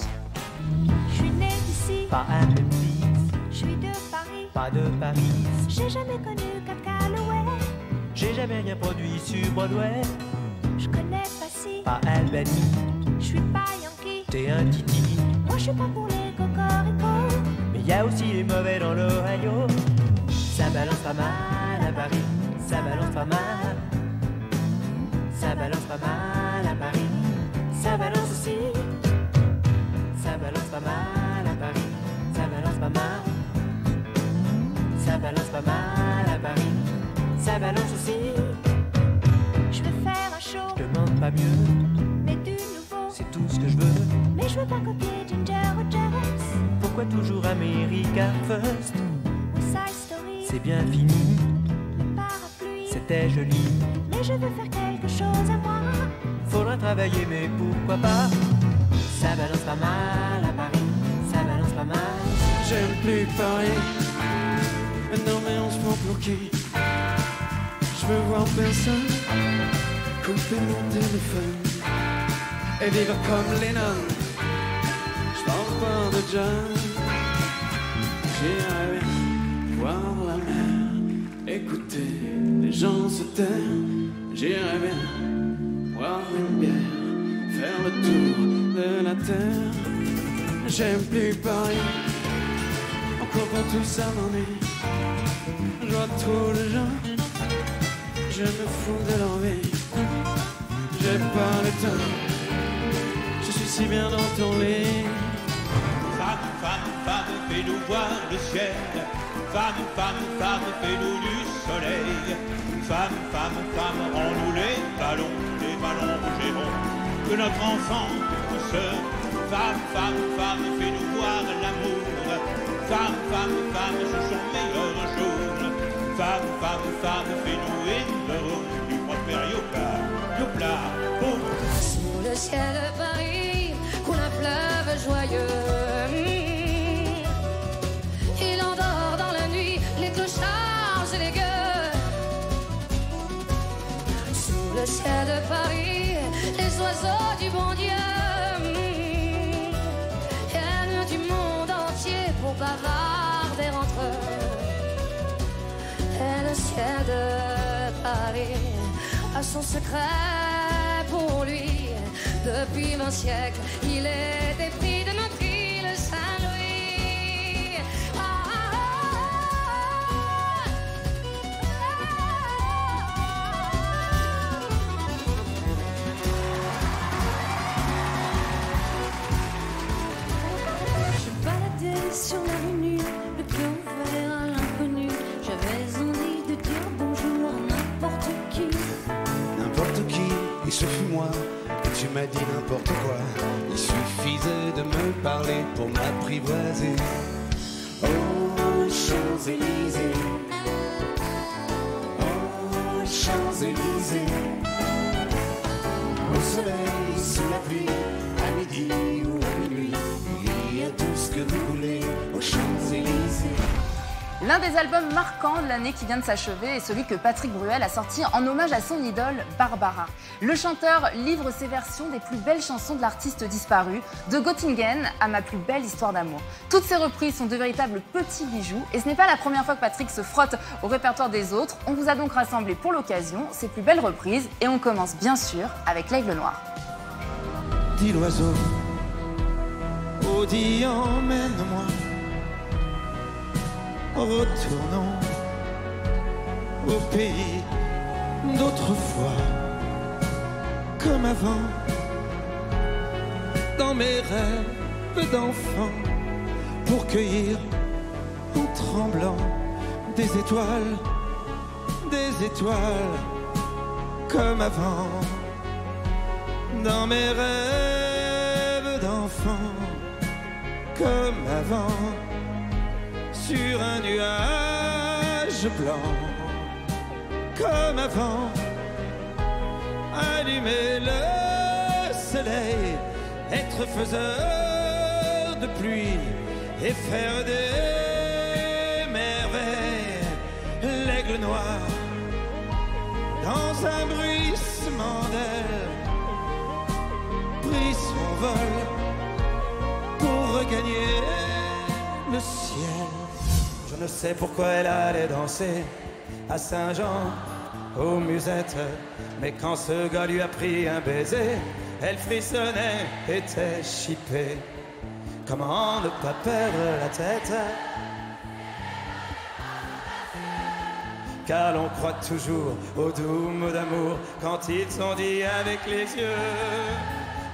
Je suis née ici, Pas un Memphis, je suis de Paris, pas de Paris. j'ai jamais connu Cab Calloway, J'ai jamais rien produit sur Broadway. je connais pas si, Pas Albany, je suis pas Yankee, t'es un titi. moi je suis pas pour les cocoricots. Mais y a aussi les mauvais dans l'Ohio. Ça balance pas mal à Paris, ça balance pas mal. Ça balance pas mal à Paris, ça balance aussi. Ça balance pas mal à Paris, ça balance pas mal. Ça balance pas mal à Paris, ça balance aussi. Je vais faire un show, Je demande pas mieux, mais du nouveau, c'est tout ce que je veux. mais je veux pas copier Ginger Rogers, Pourquoi toujours America First? West Side Story, C'est bien fini, le parapluie, c'était joli. mais je veux faire quelque chose à moi. Faudra travailler, mais pourquoi pas? Ça balance pas mal à Paris, ça balance pas mal. J'aime plus Paris. Maintenant, mais on se prend pour qui? Je veux voir personne couper mon téléphone et vivre comme Lennon. Je parle pas de jazz. J'irais bien voir la mer, écouter les gens se taire. J'irais bien boire une bière, faire le tour de la terre. J'aime plus Paris. Encore pas tout ça m'ennuie. Je vois trop de gens, je me fous de l'envie. J'ai pas le temps, je suis si bien dans ton lit. Femme, femme, femme, fais-nous voir le ciel. Femme, femme, femme, fais-nous du soleil. Femme, femme, femme, rends-nous les ballons rouges et ronds que notre enfance. Femme, femme, femme, fais-nous voir l'amour. Femme, femme, femme, ce sont meilleurs jours. Femme, femme, femme, fais-nous énorme du prospère Yopla, Yopla, boum. Sous le ciel de Paris coule un fleuve joyeux. Il endort dans la nuit les clochards et les gueux. Sous le ciel de Paris, les oiseaux du bon Dieu viennent du monde entier pour bavarder entre eux. Et le ciel de Paris a son secret pour lui. Depuis 20 siècles, il est épris de notre île Saint-Louis. Je baladais sur l'avenue, le cœur ouvert à l'inconnu. J'avais envie de dire bonjour à n'importe qui. N'importe qui, et ce fut moi. Et tu m'as dit n'importe quoi. Il suffisait de me parler pour m'apprivoiser. Oh, Champs-Élysées. Oh, Champs-Élysées. Au soleil, sous la pluie, à midi ou à minuit, il y a tout ce que vous voulez aux Champs-Élysées. L'un des albums marquants de l'année qui vient de s'achever est celui que Patrick Bruel a sorti en hommage à son idole Barbara. Le chanteur livre ses versions des plus belles chansons de l'artiste disparu, de Göttingen à Ma plus belle histoire d'amour. Toutes ces reprises sont de véritables petits bijoux et ce n'est pas la première fois que Patrick se frotte au répertoire des autres. On vous a donc rassemblé pour l'occasion ses plus belles reprises et on commence bien sûr avec l'Aigle Noir. Dis l'oiseau, oh dis emmène-moi, retournons au pays d'autrefois, comme avant, dans mes rêves d'enfant, pour cueillir en tremblant des étoiles, comme avant, dans mes rêves d'enfant, comme avant, sur un nuage blanc, comme avant, allumer le soleil, être faiseur de pluie et faire des merveilles. L'aigle noir, dans un bruissement d'ailes, prit son vol pour regagner le ciel. Je ne sais pourquoi elle allait danser à Saint-Jean aux musettes, mais quand ce gars lui a pris un baiser, elle frissonnait, était chippée. Comment ne pas perdre la tête? Car l'on croit toujours aux doux mots d'amour quand ils sont dits avec les yeux.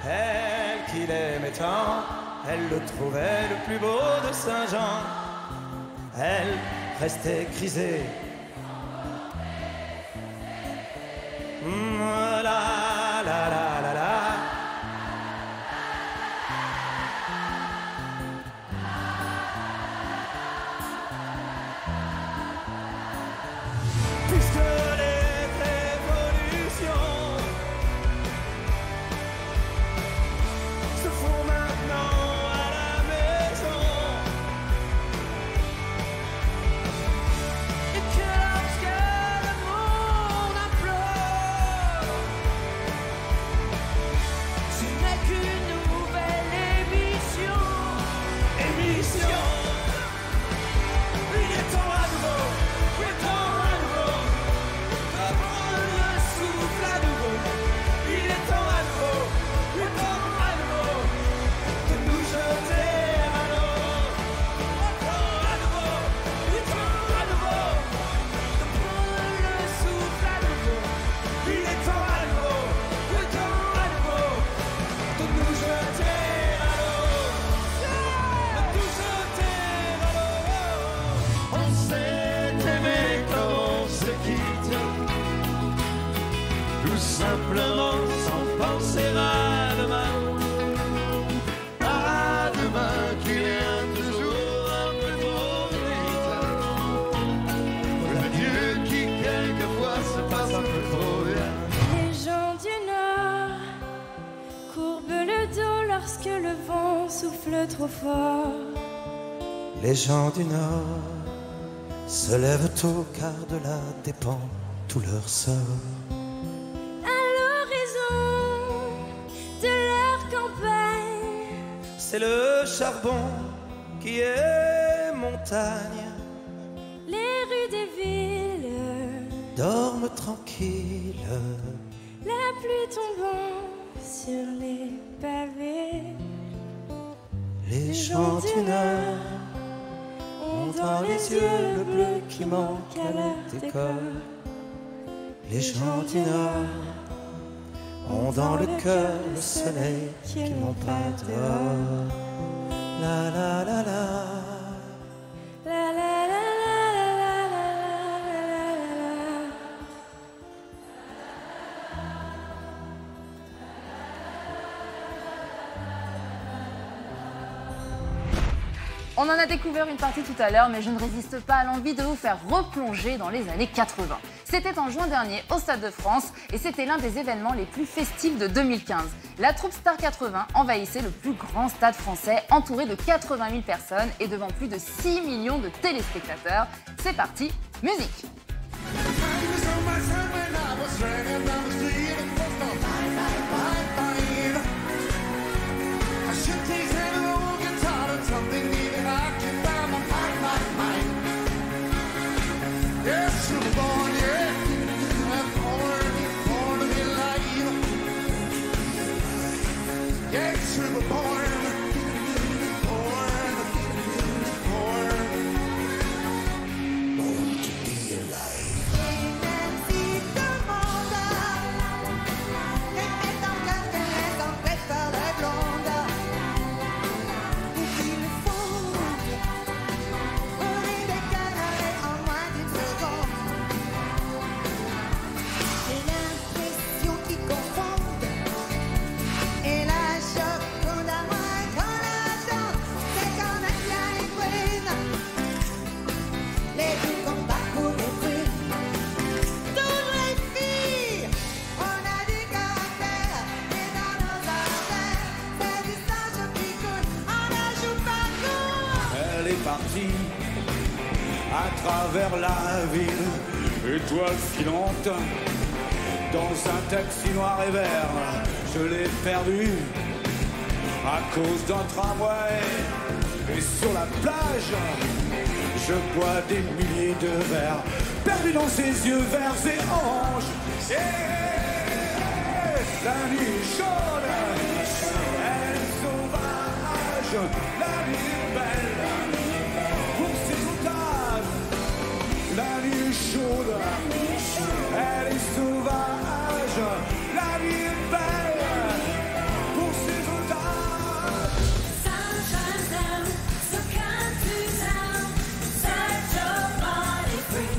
Elle qu'il aimait tant, elle le trouvait le plus beau de Saint-Jean. Elle restait grisée. La la la la la. Puisque les révolutions se font maintenant à la maison, et que lorsque le monde implore, ce n'est qu'une nouvelle émission. Il est temps à nouveau, il est temps à nouveau de prendre le souffle à nouveau. Il est temps à nouveau, il est temps à nouveau de nous jeter à l'eau. Il est temps à nouveau, il est temps à nouveau de prendre le souffle à nouveau. Il est temps à nouveau, il est temps à nouveau de nous jeter à l'eau. De nous jeter à l'eau. On s'est aimé quand on se quitte, tout simplement sans penser à demain. À demain qui vient toujours un peu trop vite. L'adieu qui quelquefois se passe un peu trop bien. Les gens du Nord courbent le dos lorsque le vent souffle trop fort. Les gens du Nord se lèvent tôt car de là dépend tout leur sort. À l'horizon de leur campagne, C'est le charbon qui est montagne, les rues des villes, dorment tranquilles. la pluie tombant sur les pavés. Les gens du Nord ont dans les yeux le bleu qui manque à leur décor. Les gens du Nord ont dans le cœur le soleil qu'ils n'ont pas dehors. La la la la. La la la la la la la la. On en a découvert une partie tout à l'heure, mais je ne résiste pas à l'envie de vous faire replonger dans les années 80. C'était en juin dernier au Stade de France et c'était l'un des événements les plus festifs de 2015. La troupe Star 80 envahissait le plus grand stade français, entouré de 80 000 personnes et devant plus de 6 millions de téléspectateurs. C'est parti, musique! À travers la ville, étoile filante, dans un taxi noir et vert, je l'ai perdu à cause d'un tramway. Et sur la plage, je bois des milliers de verres, perdu dans ses yeux verts et oranges. La nuit est chaude, elle est sauvage, la nuit est belle. La nuit est chaude, elle est sauvage, la nuit est belle pour ses otages. Sun shines down, so come to town, set your body free.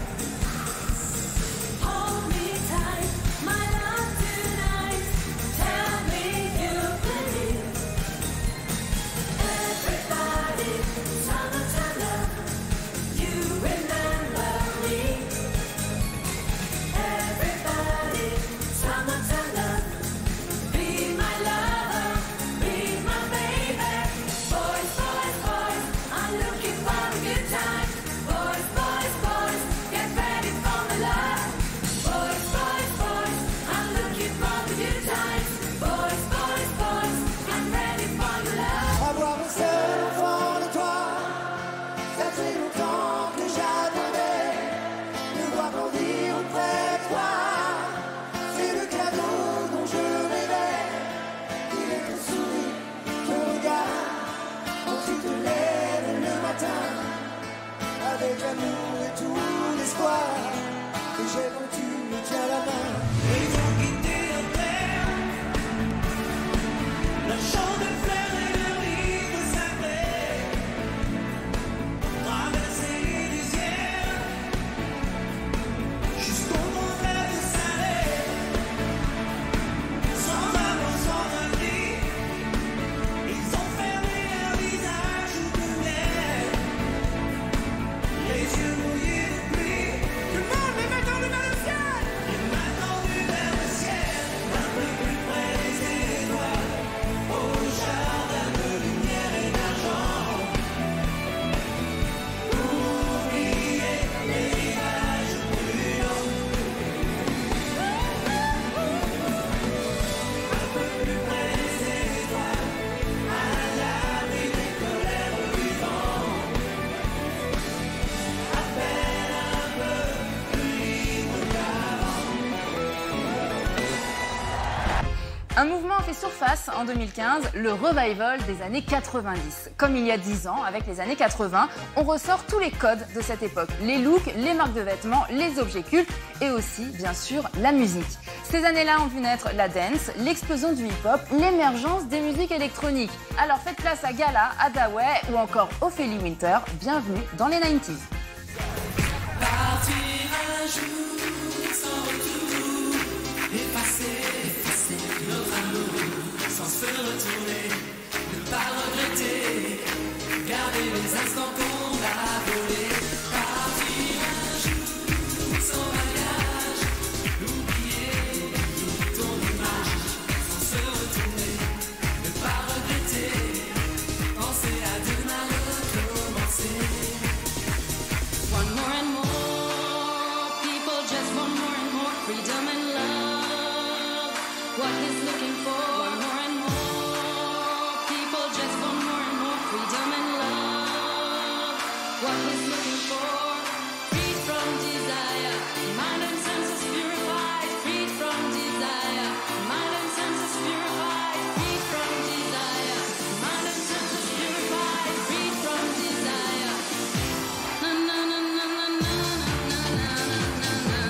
Hold me tight, my love tonight, tell me you believe. Everybody, summertime love, you remember. Avec l'amour et tout l'espoir que j'ai quand tu me tiens la main. Et ils ont quitté un père, la chambre de fleurs et le rive sacré, traversé les lisières, jusqu'au monde de Salé, sans amour, sans avis, ils ont fermé leur visage de miel. Les yeux mouillés de pluie, tout le monde les met dans le bas du ciel. Et maintenant du vers le ciel, un peu plus près des étoiles, au jardin de lumière et d'argent. Oubliez les rivages brûlants. Un peu plus près des étoiles, à l'abri des colères du vent. Un mouvement a fait surface en 2015, le revival des années 90. Comme il y a 10 ans, avec les années 80, on ressort tous les codes de cette époque. Les looks, les marques de vêtements, les objets cultes et aussi, bien sûr, la musique. Ces années-là ont vu naître la dance, l'explosion du hip-hop, l'émergence des musiques électroniques. Alors faites place à Gala, Hadaway ou encore Ophélie Winter. Bienvenue dans les 90s. Partir un jour sans retour, effacer notre amour sans se retourner, ne pas regretter, garder les instants qu'on a volés. Partir un jour sans bagage, freedom and love. What he's looking for, want more and more. People just want more and more freedom and love. What he's looking for, freed from desire, mind and senses purified, freed from desire, mind and senses purified, freed from desire, mind and senses purified, freed from desire. Na na na na na na na na na na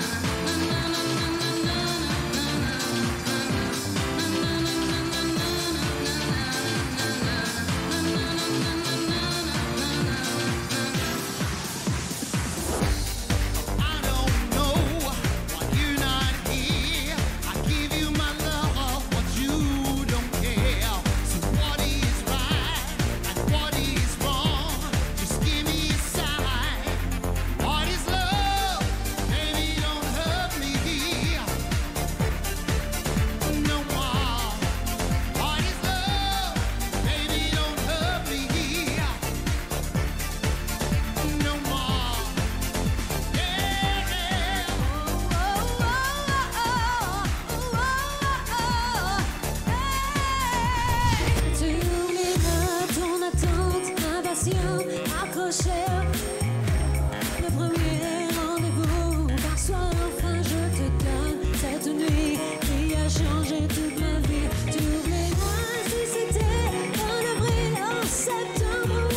Le premier rendez-vous, par soir enfin je te donne cette nuit qui a changé toute ma vie. Tu oublieras si c'était en avril, en septembre,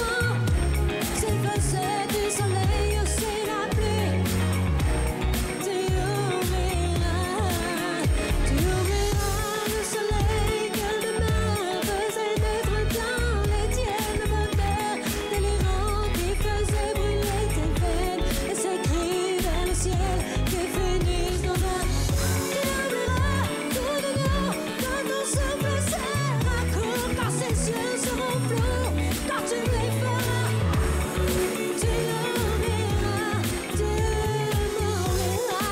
s'il faisait du soleil ou c'est la pluie. Tu oublieras le soleil que demain faisait naître dans les tiennes bonheur délirant qui faisait brûler tes veines et ces cris vers le ciel qui finissent dans un. Tu oublieras tout de nous quand ton souffle sera court, quand ces yeux seront flous, quand tu les feras. Tu oublieras, tu m'oublieras.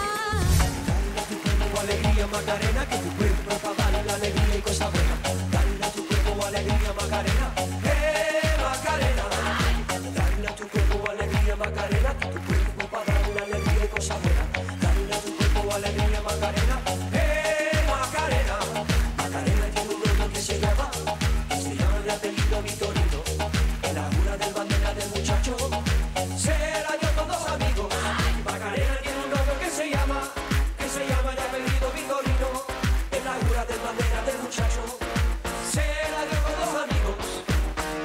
Alegría Macarena, que tu cuerpo es para darle la alegría y cosas buenas. Dale a tu cuerpo alegría Macarena, Macarena. Dale a tu cuerpo alegría Macarena, que tu cuerpo es para darle la alegría y cosas buenas. Dale a tu cuerpo alegría Macarena, Macarena. Macarena tiene un nombre que se llama de apellido Vitorino. En la jura del bandera del muchacho, será yo con dos amigos. Macarena tiene un nombre que se llama de apellido Vitorino. En la jura del bandera del muchacho, será yo con dos amigos.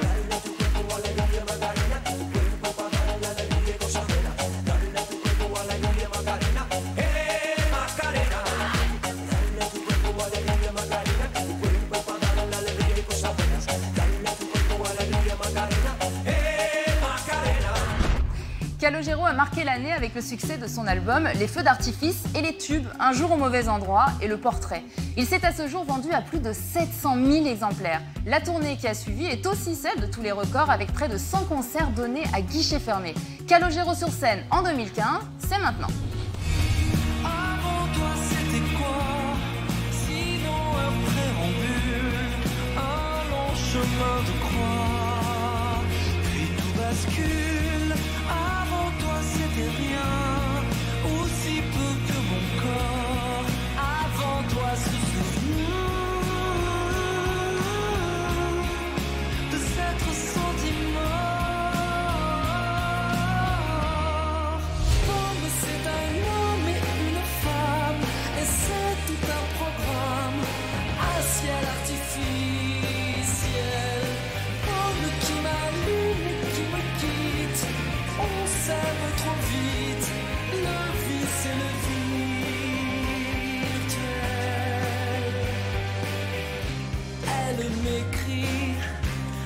Dale a tu cuerpo alegría Macarena, que tu cuerpo para darle la alegría y cosas buenas. Dale a tu cuerpo alegría Macarena, Macarena. Dale a tu cuerpo alegría Macarena, que tu cuerpo para darle la alegría y cosas buenas. Dale a tu cuerpo alegría Macarena, Macarena. Calogero a marqué l'année avec le succès de son album Les Feux d'artifice et les tubes Un jour au mauvais endroit et Le Portrait. Il s'est à ce jour vendu à plus de 700 000 exemplaires. La tournée qui a suivi est aussi celle de tous les records avec près de 100 concerts donnés à guichet fermé. Calogero sur scène en 2015, c'est maintenant. Avant toi c'était quoi? Sinon un préambule, un long chemin de croix, puis tout bascule. Avant toi c'était rien, aussi peu que mon corps. Avant toi ce souvenir de s'être senti mort. Comme c'est un homme et une femme, et c'est tout un programme, un ciel artificiel, homme qui m'allume et qui me quitte. On s'aime trop vite, le vice et le virtuel. Elle m'écrit,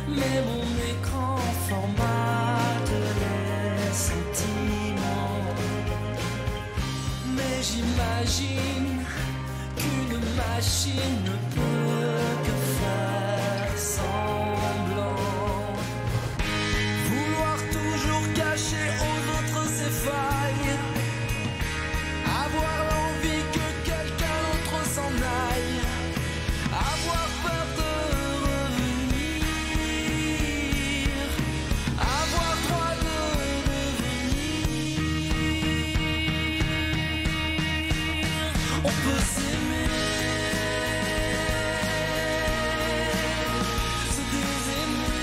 mais mon écran formate les sentiments. Mais j'imagine qu'une machine ne peut que faire semblant. Vouloir toujours cacher aux autres ses failles, avoir l'envie que quelqu'un d'autre s'en aille, avoir peur de revenir, avoir droit de devenir. On peut s'aimer, se désaimer.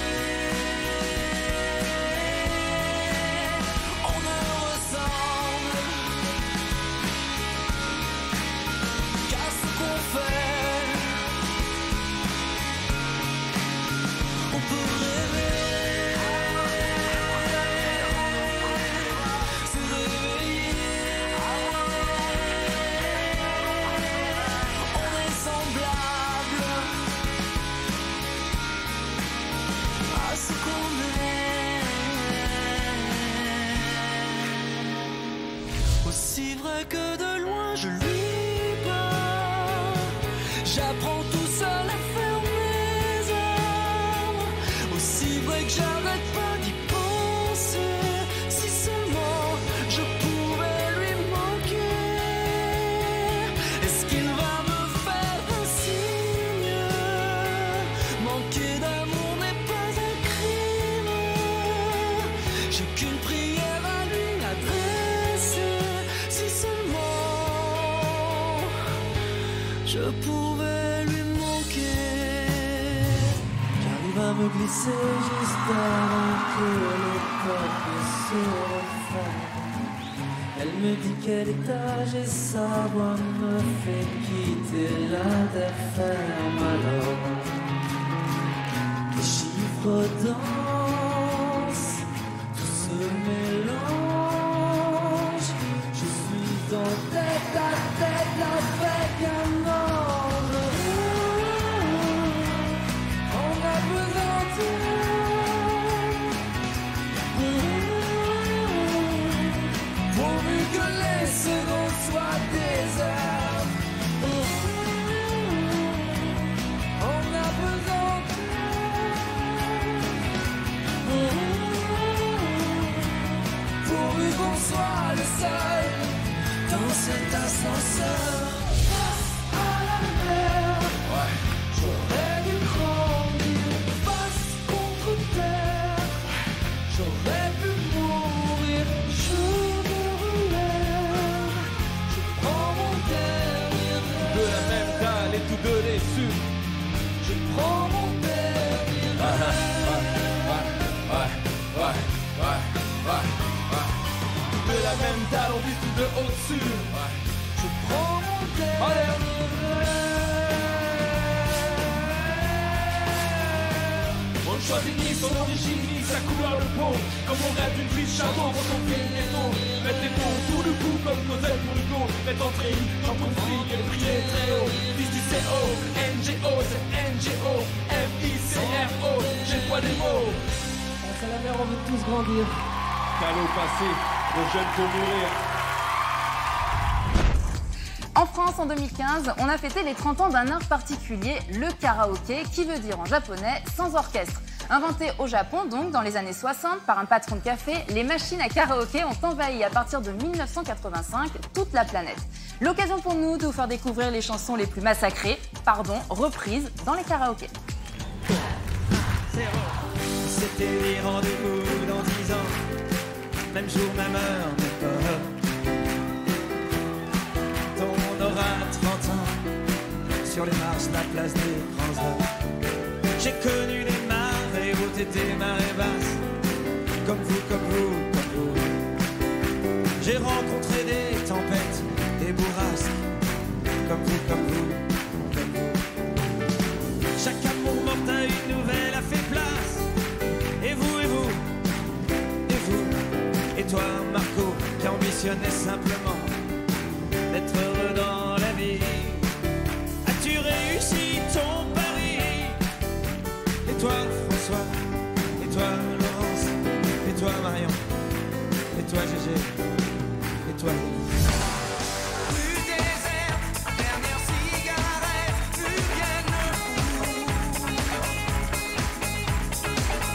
On ne ressemble qu'à ce qu'on fait. On peut rêver, se réveiller. On est semblable à ce qu'on est. Aussi vrai que de loin je lui parle, j'apprends tout seul à faire mes armes. Aussi vrai que j'arrête pas d'y penser. Si seulement je pouvais lui manquer. Est-ce qu'il va me faire un signe? Manquer d'amour n'est pas un crime. J'ai qu'une prière à lui adresser. Si seulement je pouvais lui manquer. J'arrive à me glisser juste avant que les portes se referment. Elle me dit quel étage et sa voix me fait quitter la terre ferme. Alors les chiffres dansent, tout se mélange. Je suis en tête à tête avec un ange. On a besoin d'eux. Pourvu que les secondes soient des heures. On a besoin d'eux. Pourvu qu'on soit le seul dans cet ascenseur. Face à la mer, j'aurais dû grandir. Face contre terre, j'aurais pu mourir. Je me relève, je prends mon dernier rêve. De la même dalle et tous deux déçus. Je prends mon dernier rêve. De la même dalle, on vit tous deux au-dessus. Je prends mon dernier rêve. On ne choisit ni son origine ni sa couleur de peau. Comme on rêve d'une vie de chameau quand on fait les taux. Mettre les mots autour du cou comme Cosette pour Hugo. Mettre en tri quand on fille et prier très haut. Fils du CO, NGO, c'est NGO, FICRO. J'ai le poids des mots. Face à la mer, on veut tous grandir. Calot passé, le jeune peut mourir. En France, en 2015, on a fêté les 30 ans d'un art particulier, le karaoké, qui veut dire en japonais sans orchestre. Inventé au Japon, donc, dans les années 60, par un patron de café, les machines à karaoké ont envahi à partir de 1985 toute la planète. L'occasion pour nous de vous faire découvrir les chansons les plus massacrées, reprises dans les karaokés. C'était les rendez-vous dans 10 ans. Même jour, même heure, même pas. On aura 30 ans sur les marches de la place des grands hommes. J'ai connu les marées hautes et des marées basses. Comme vous, comme vous, comme vous. J'ai rencontré des tempêtes, des bourrasques. Comme vous, comme vous, comme vous. Chaque amour mort à une nouvelle a fait place. Et vous, et vous, et vous. Et toi, Marco, qui ambitionnais simplement d'être heureux dans la vie. As-tu réussi ton pari? Et toi, François, et toi, Laurence, et toi, Marion, et toi, Gégé, et toi, Rue déserte, dernière cigarette, plus bien ne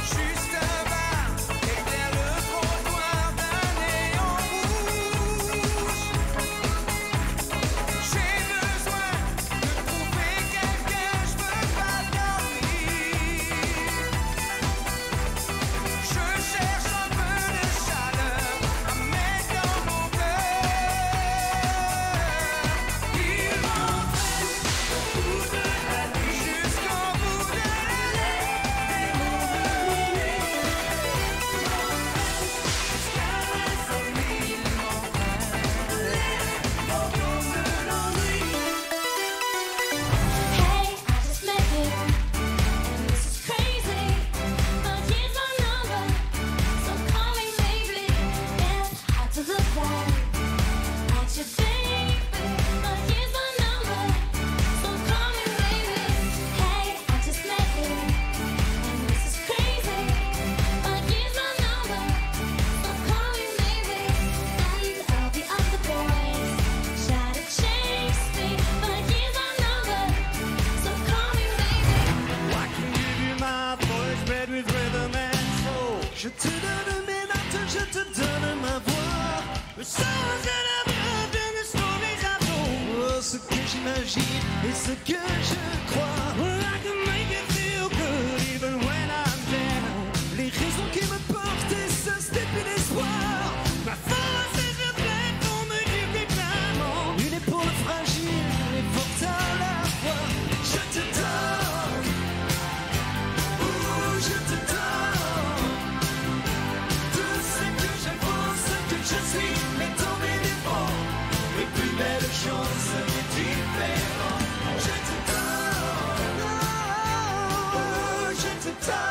juste un bar, éclaire le trottoir d'un néon rouge. agir. Et ce que je crois, I can make it feel good even when I'm down. Les raisons qui me portent et ce c'était l'espoir. Ma force et je plaide pour me dire que clairement une épaule fragile et forte à la fois. Je te donne, oh, je te donne tout ce que je pense, ce que je suis, mais dans mes défauts, les plus belles choses, les différents. Je te donne, oh, je te donne.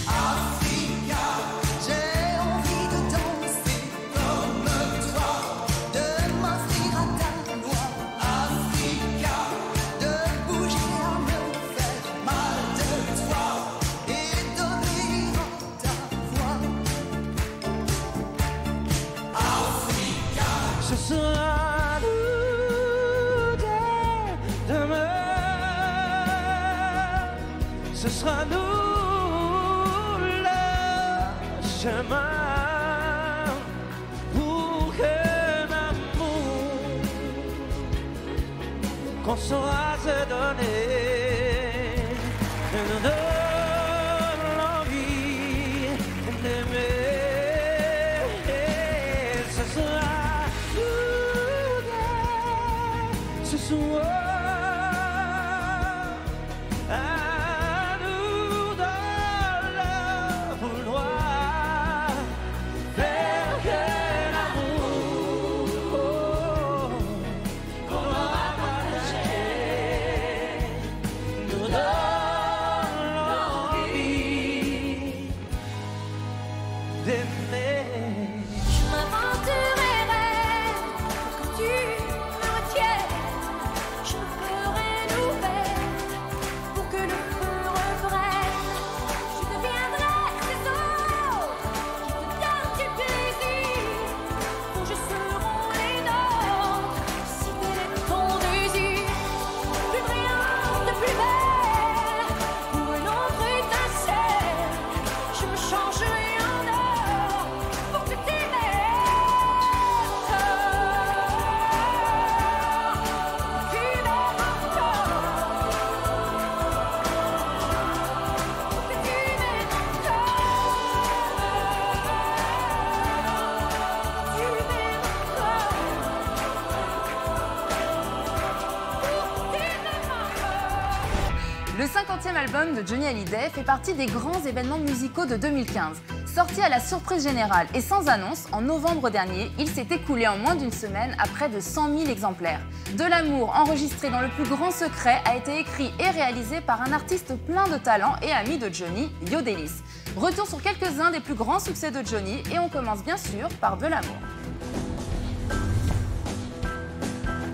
Africa, j'ai envie de danser comme toi, de m'offrir à ta loi. Africa, de bouger à me faire mal de toi et d'obéir à ta voix. Africa, ce sera nous dès demain. Ce sera nous le chemin pour que l'amour qu'on saura se donner nous donne l'envie d'aimer. Ce sera nous dès ce soir. À nous de le vouloir, faire que l'amour qu'on aura partagé nous donne l'envie d'aimer. Je m'aventurerai pour que tu me retiennes. Je me ferai l'ouverte pour que le feu reprenne. Je deviendrai ces eaux qui te donnent du plaisir. Vos jeux seront les nôtres si tel est ton désir. Plus brillante, plus belle, pour une autre étincelle. Je me changerai en or pour que tu m'aimes. Tu m'aimes encore. Que tu m'aimes encore. Tu m'aimes Le 50e album de Johnny Hallyday fait partie des grands événements musicaux de 2015. Sorti à la surprise générale et sans annonce, en novembre dernier, il s'est écoulé en moins d'une semaine à près de 100 000 exemplaires. De l'amour, enregistré dans le plus grand secret, a été écrit et réalisé par un artiste plein de talent et ami de Johnny, Yodelis. Retour sur quelques-uns des plus grands succès de Johnny et on commence bien sûr par De l'amour.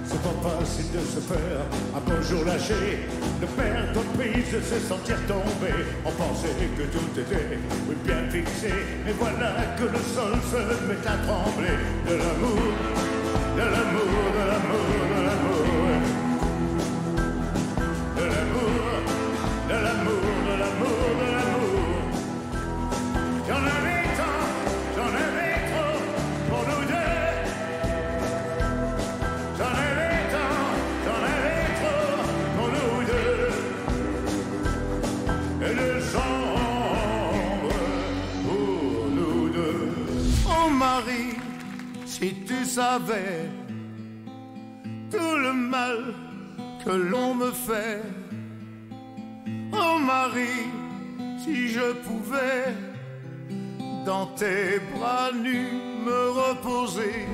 C'est pas facile de se faire un beau jour lâché, de perdre prise, de se sentir tomber. On pensait que tout était oui, bien fixé, mais voilà que le sol se met à trembler. De l'amour, de l'amour, de l'amour, de l'amour. De l'amour, de l'amour, de l'amour, de l'amour. J'en avais tant, j'en avais trop pour nous deux. J'en avais tant, j'en avais trop pour nous deux. Et de chambre pour nous deux. Oh Marie, si tu savais tout le mal que l'on me fait. Oh Marie, si je pouvais dans tes bras nus me reposer.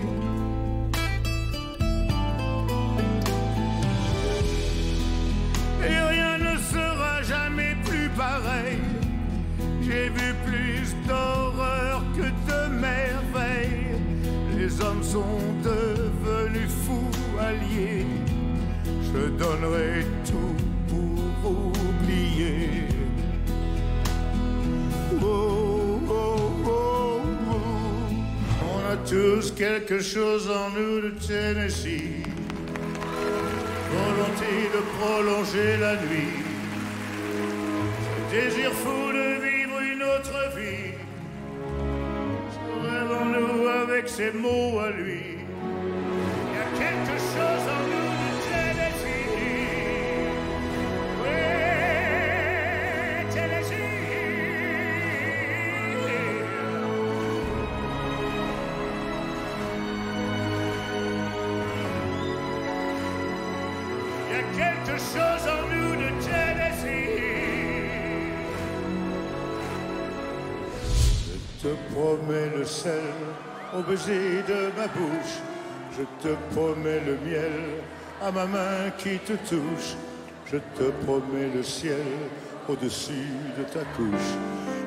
Et rien ne sera jamais plus pareil. J'ai vu plus d'horreur que de merveilles. Les hommes sont devenus fous alliés. Je donnerai tout pour oublier. Oh, oh, oh, oh. On a tous quelque chose en nous de Tennessee. Volonté de prolonger la nuit. Ce désir fou de vivre une autre vie. Rêvons-nous avec ces mots à lui. Il y a quelque chose en nous de Tennessee. a quelque chose en nous de Tennessee. Je te promets le sel au baiser de ma bouche. Je te promets le miel à ma main qui te touche. Je te promets le ciel au-dessus de ta couche.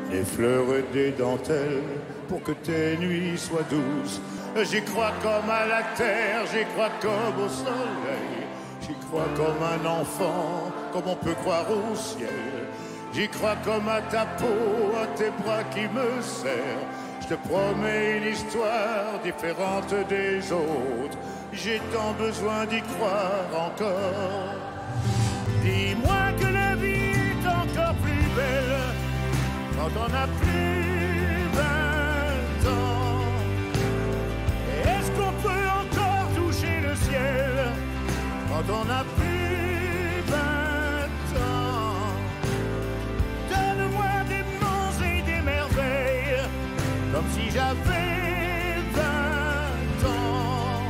Des fleurs et des dentelles pour que tes nuits soient douces. J'y crois comme à la terre, j'y crois comme au soleil. J'y crois comme un enfant, comme on peut croire au ciel. J'y crois comme à ta peau, à tes bras qui me serrent. Je te promets une histoire différente des autres. J'ai tant besoin d'y croire encore. Dis-moi que la vie est encore plus belle quand on n'a plus 20 ans. Et est-ce qu'on peut encore toucher le ciel quand on n'a plus 20 ans? Donne-moi des monts et des merveilles comme si j'avais 20 ans.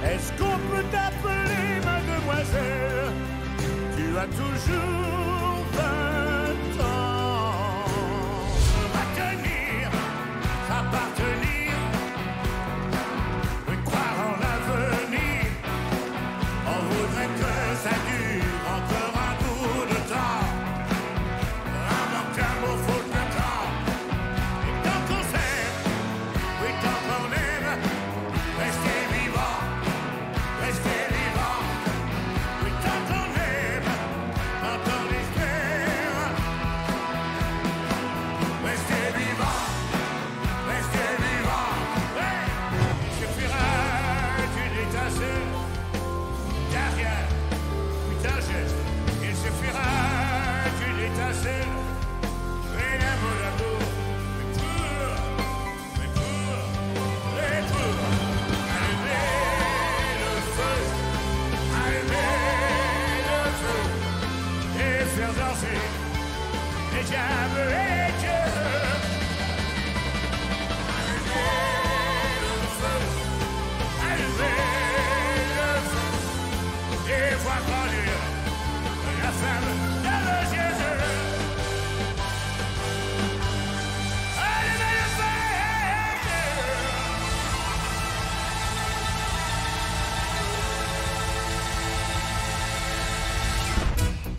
Est-ce qu'on peut t'appeler mademoiselle? Tu as toujours 20 ans. À tenir, appartenir, croire en l'avenir. On voudrait que ça dure encore un bout de temps. Avant qu'un mot faute le temps. Et tant qu'on s'aime, oui tant qu'on aime, restez vivant, restez vivant. Oui tant qu'on aime, tant qu'on espère. Restez vivant, restez vivant. Hey, il suffira d'une étincelle, derrière, puis d'un geste. Il suffira d'une étincelle, et d'un mot d'amour. Mais pour allumer le feu, et faire danser les diables et Dieu. Allumer le feu, et voir grandir la flamme de nos yeux. Allumer le feu.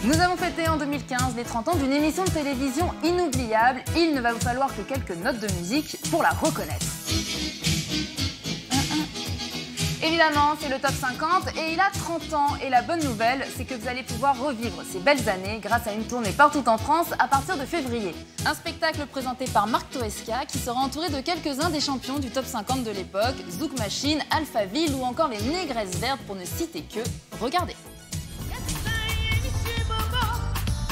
Nous avons fêté en 2015 les 30 ans d'une émission de télévision inoubliable. Il ne va vous falloir que quelques notes de musique pour la reconnaître. Évidemment, c'est le top 50 et il a 30 ans. Et la bonne nouvelle, c'est que vous allez pouvoir revivre ces belles années grâce à une tournée partout en France à partir de février. Un spectacle présenté par Marc Toesca qui sera entouré de quelques-uns des champions du top 50 de l'époque, Zouk Machine, Alphaville ou encore les Négresses Vertes pour ne citer que. Regardez.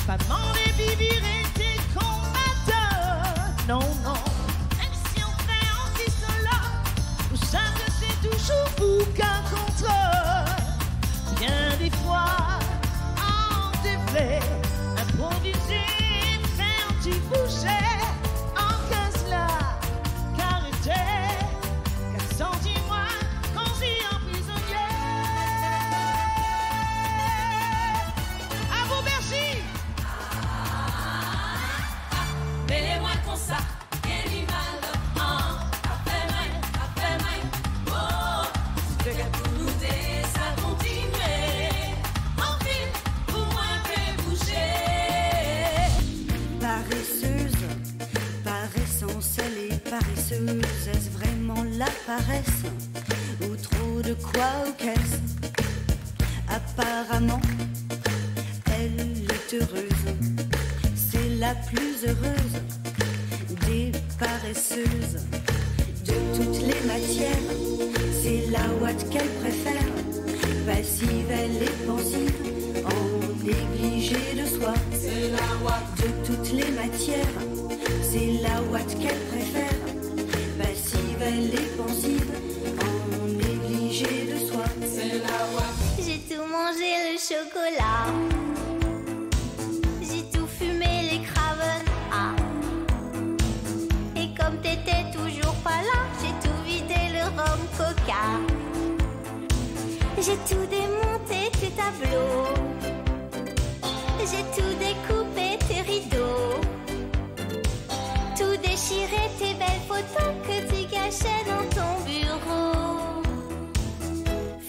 Pas demander vivre et des combattants. Non, non. Même si on fait anti cela, nous savons que c'est toujours vous qu'un contre. Bien des fois, en défait, improviser, faire du bouger. En que cela, carité, 410 mois, conduit en prisonnier. À vous, Bercy! Mêlez-moi comme ça, et l'animal, après main, oh, c'est que pour nous deux, ça continue. En ville, pour moi, fait bouger. Paresseuse, par essence, elle est paresseuse. Est-ce vraiment la paresse? Ou trop de quoi ou qu'est-ce? Apparemment, elle est heureuse. C'est la plus heureuse des paresseuses. De toutes les matières, c'est la ouate qu'elle préfère. Passive, elle est pensive, en négligé de soi. C'est la ouate. De toutes les matières, c'est la ouate qu'elle préfère. Passive, elle est pensive, en négligé de soi. C'est la ouate. J'ai tout mangé le chocolat. J'ai tout fumé les craven. Ah. Et comme t'étais toujours pas là, j'ai tout vidé le rhum coca. J'ai tout démonté, tes tableaux. J'ai tout découpé tes rideaux, tout déchiré tes belles photos que tu cachais dans ton bureau.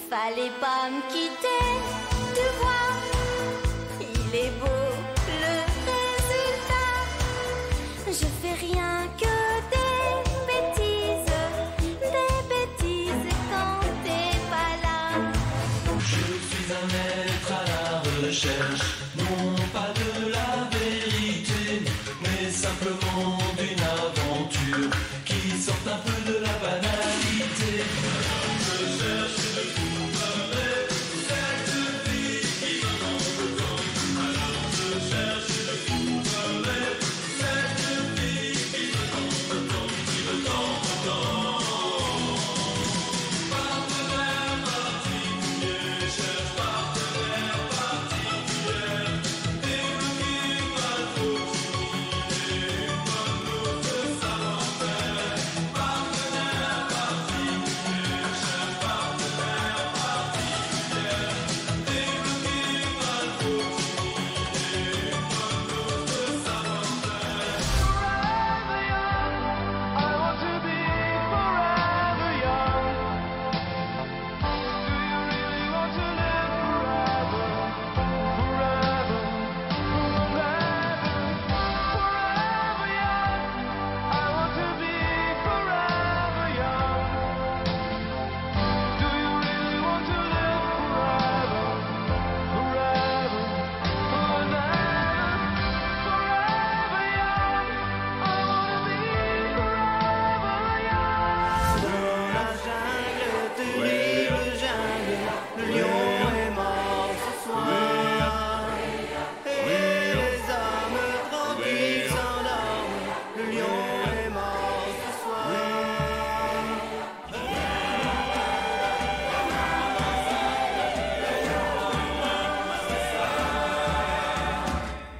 Fallait pas me quitter, tu vois, il est beau le résultat. Je fais rien que des bêtises quand t'es pas là. Je suis un être à la recherche, non pas de la vérité, mais simplement d'une aventure qui sort un peu de la banalité. Je cherche le coupable, cette vie qui m'en temps. Alors je cherche le coupable, cette vie qui me temps, qui me temps. Partenaire particulier, cherche partenaire particulier, débloqué pas trop timide, comme notre savoir-faire. Partenaire particulier, cherche partenaire particulier, débloqué pas trop timide, comme notre savoir-faire. I want to be forever young. Do you really want to live forever? Forever, forever young. I want to be forever young. Do you really want to live forever? Forever, forever young. I want to be forever young. Dans la jungle, terrible jungle, le lion est mort ce soir. Et les hommes tranquilles s'endorment, le lion est mort ce soir.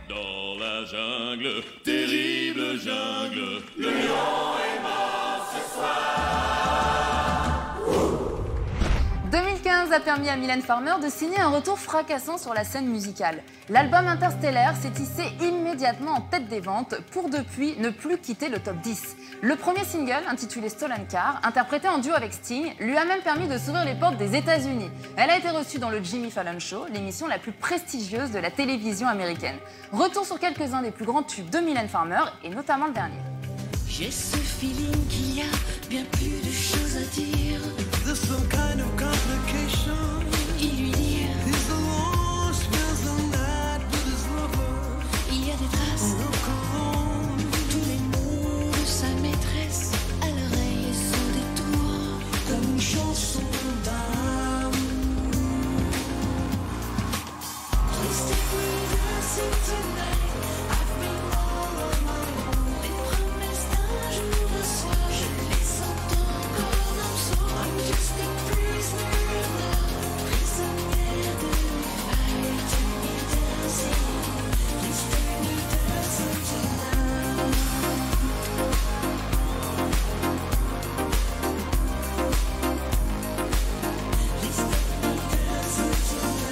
Dans la jungle, terrible jungle, le lion est mort ce soir. 2015 a permis à Mylène Farmer de signer un retour fracassant sur la scène musicale. L'album Interstellaire s'est hissé immédiatement en tête des ventes pour depuis ne plus quitter le top 10. Le premier single, intitulé Stolen Car, interprété en duo avec Sting, lui a même permis de s'ouvrir les portes des États-Unis. Elle a été reçue dans le Jimmy Fallon Show, l'émission la plus prestigieuse de la télévision américaine. Retour sur quelques-uns des plus grands tubes de Mylène Farmer, et notamment le dernier. J'ai ce feeling qu'il y a bien plus de choses à dire. There's some kind of complication. Il lui dit, He's the one spends the night with his lover. il y a des traces. Tous les mots de sa maîtresse à l'oreille et son détour. Comme une chanson d'amour. Please take me dancing tonight. I've been all on my own. Les promesses d'un jour de soir, je les entends encore dans le son. I'm just a prisoner of love, prisonnière de fire. Take me dancing, please take me dancing tonight. Please take me dancing tonight.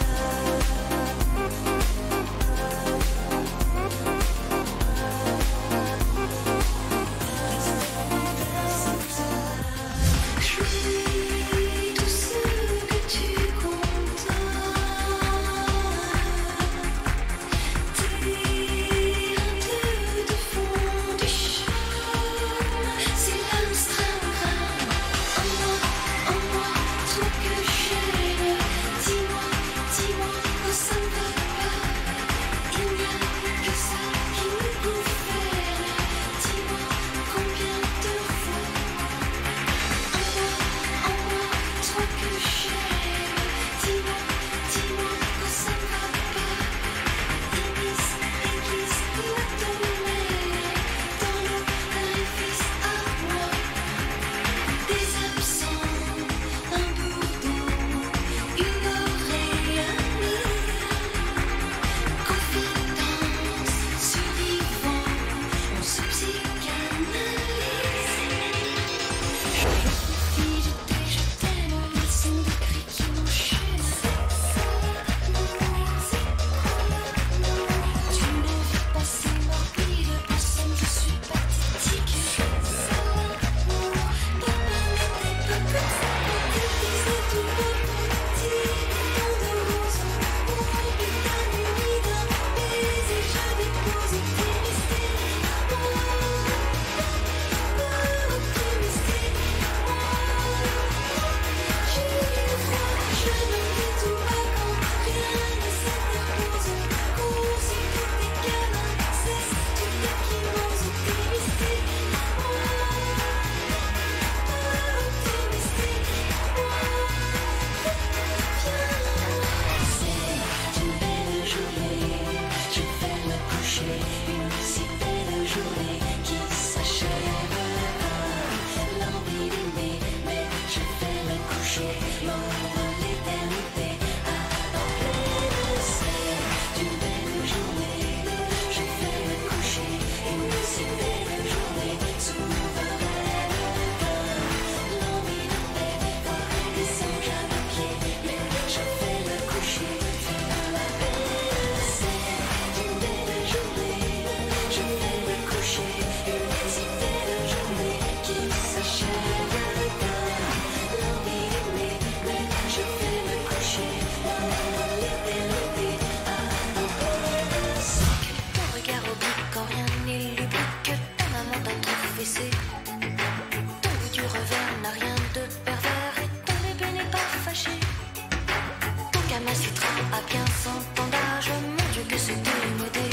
macitra à bien 100 ans d'âge. Mon Dieu que c'est démodé.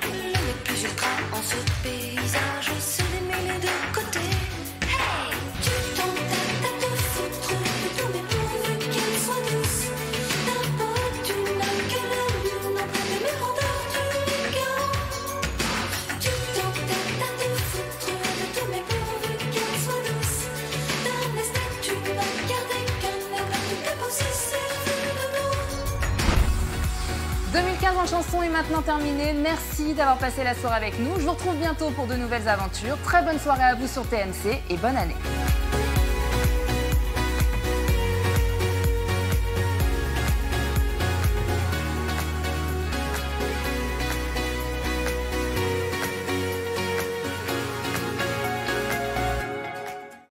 Le mec plus ultra en ce paysage, c'est démêlé de côté. Hey, tu t'entêtes à te foutre de tous mes pourvu qu'elle soit douce. D'un pote, tu n'as que la lune en plein de mes rondeurs du gars. Tu t'entêtes à te foutre de tous mes pourvu qu'elle soit douce. D'un esthète, tu n'as gardé qu'un air de pousser ses vues de l'eau. 2015 en chanson est maintenant terminé. Merci d'avoir passé la soirée avec nous. Je vous retrouve bientôt pour de nouvelles aventures. Très bonne soirée à vous sur TMC et bonne année.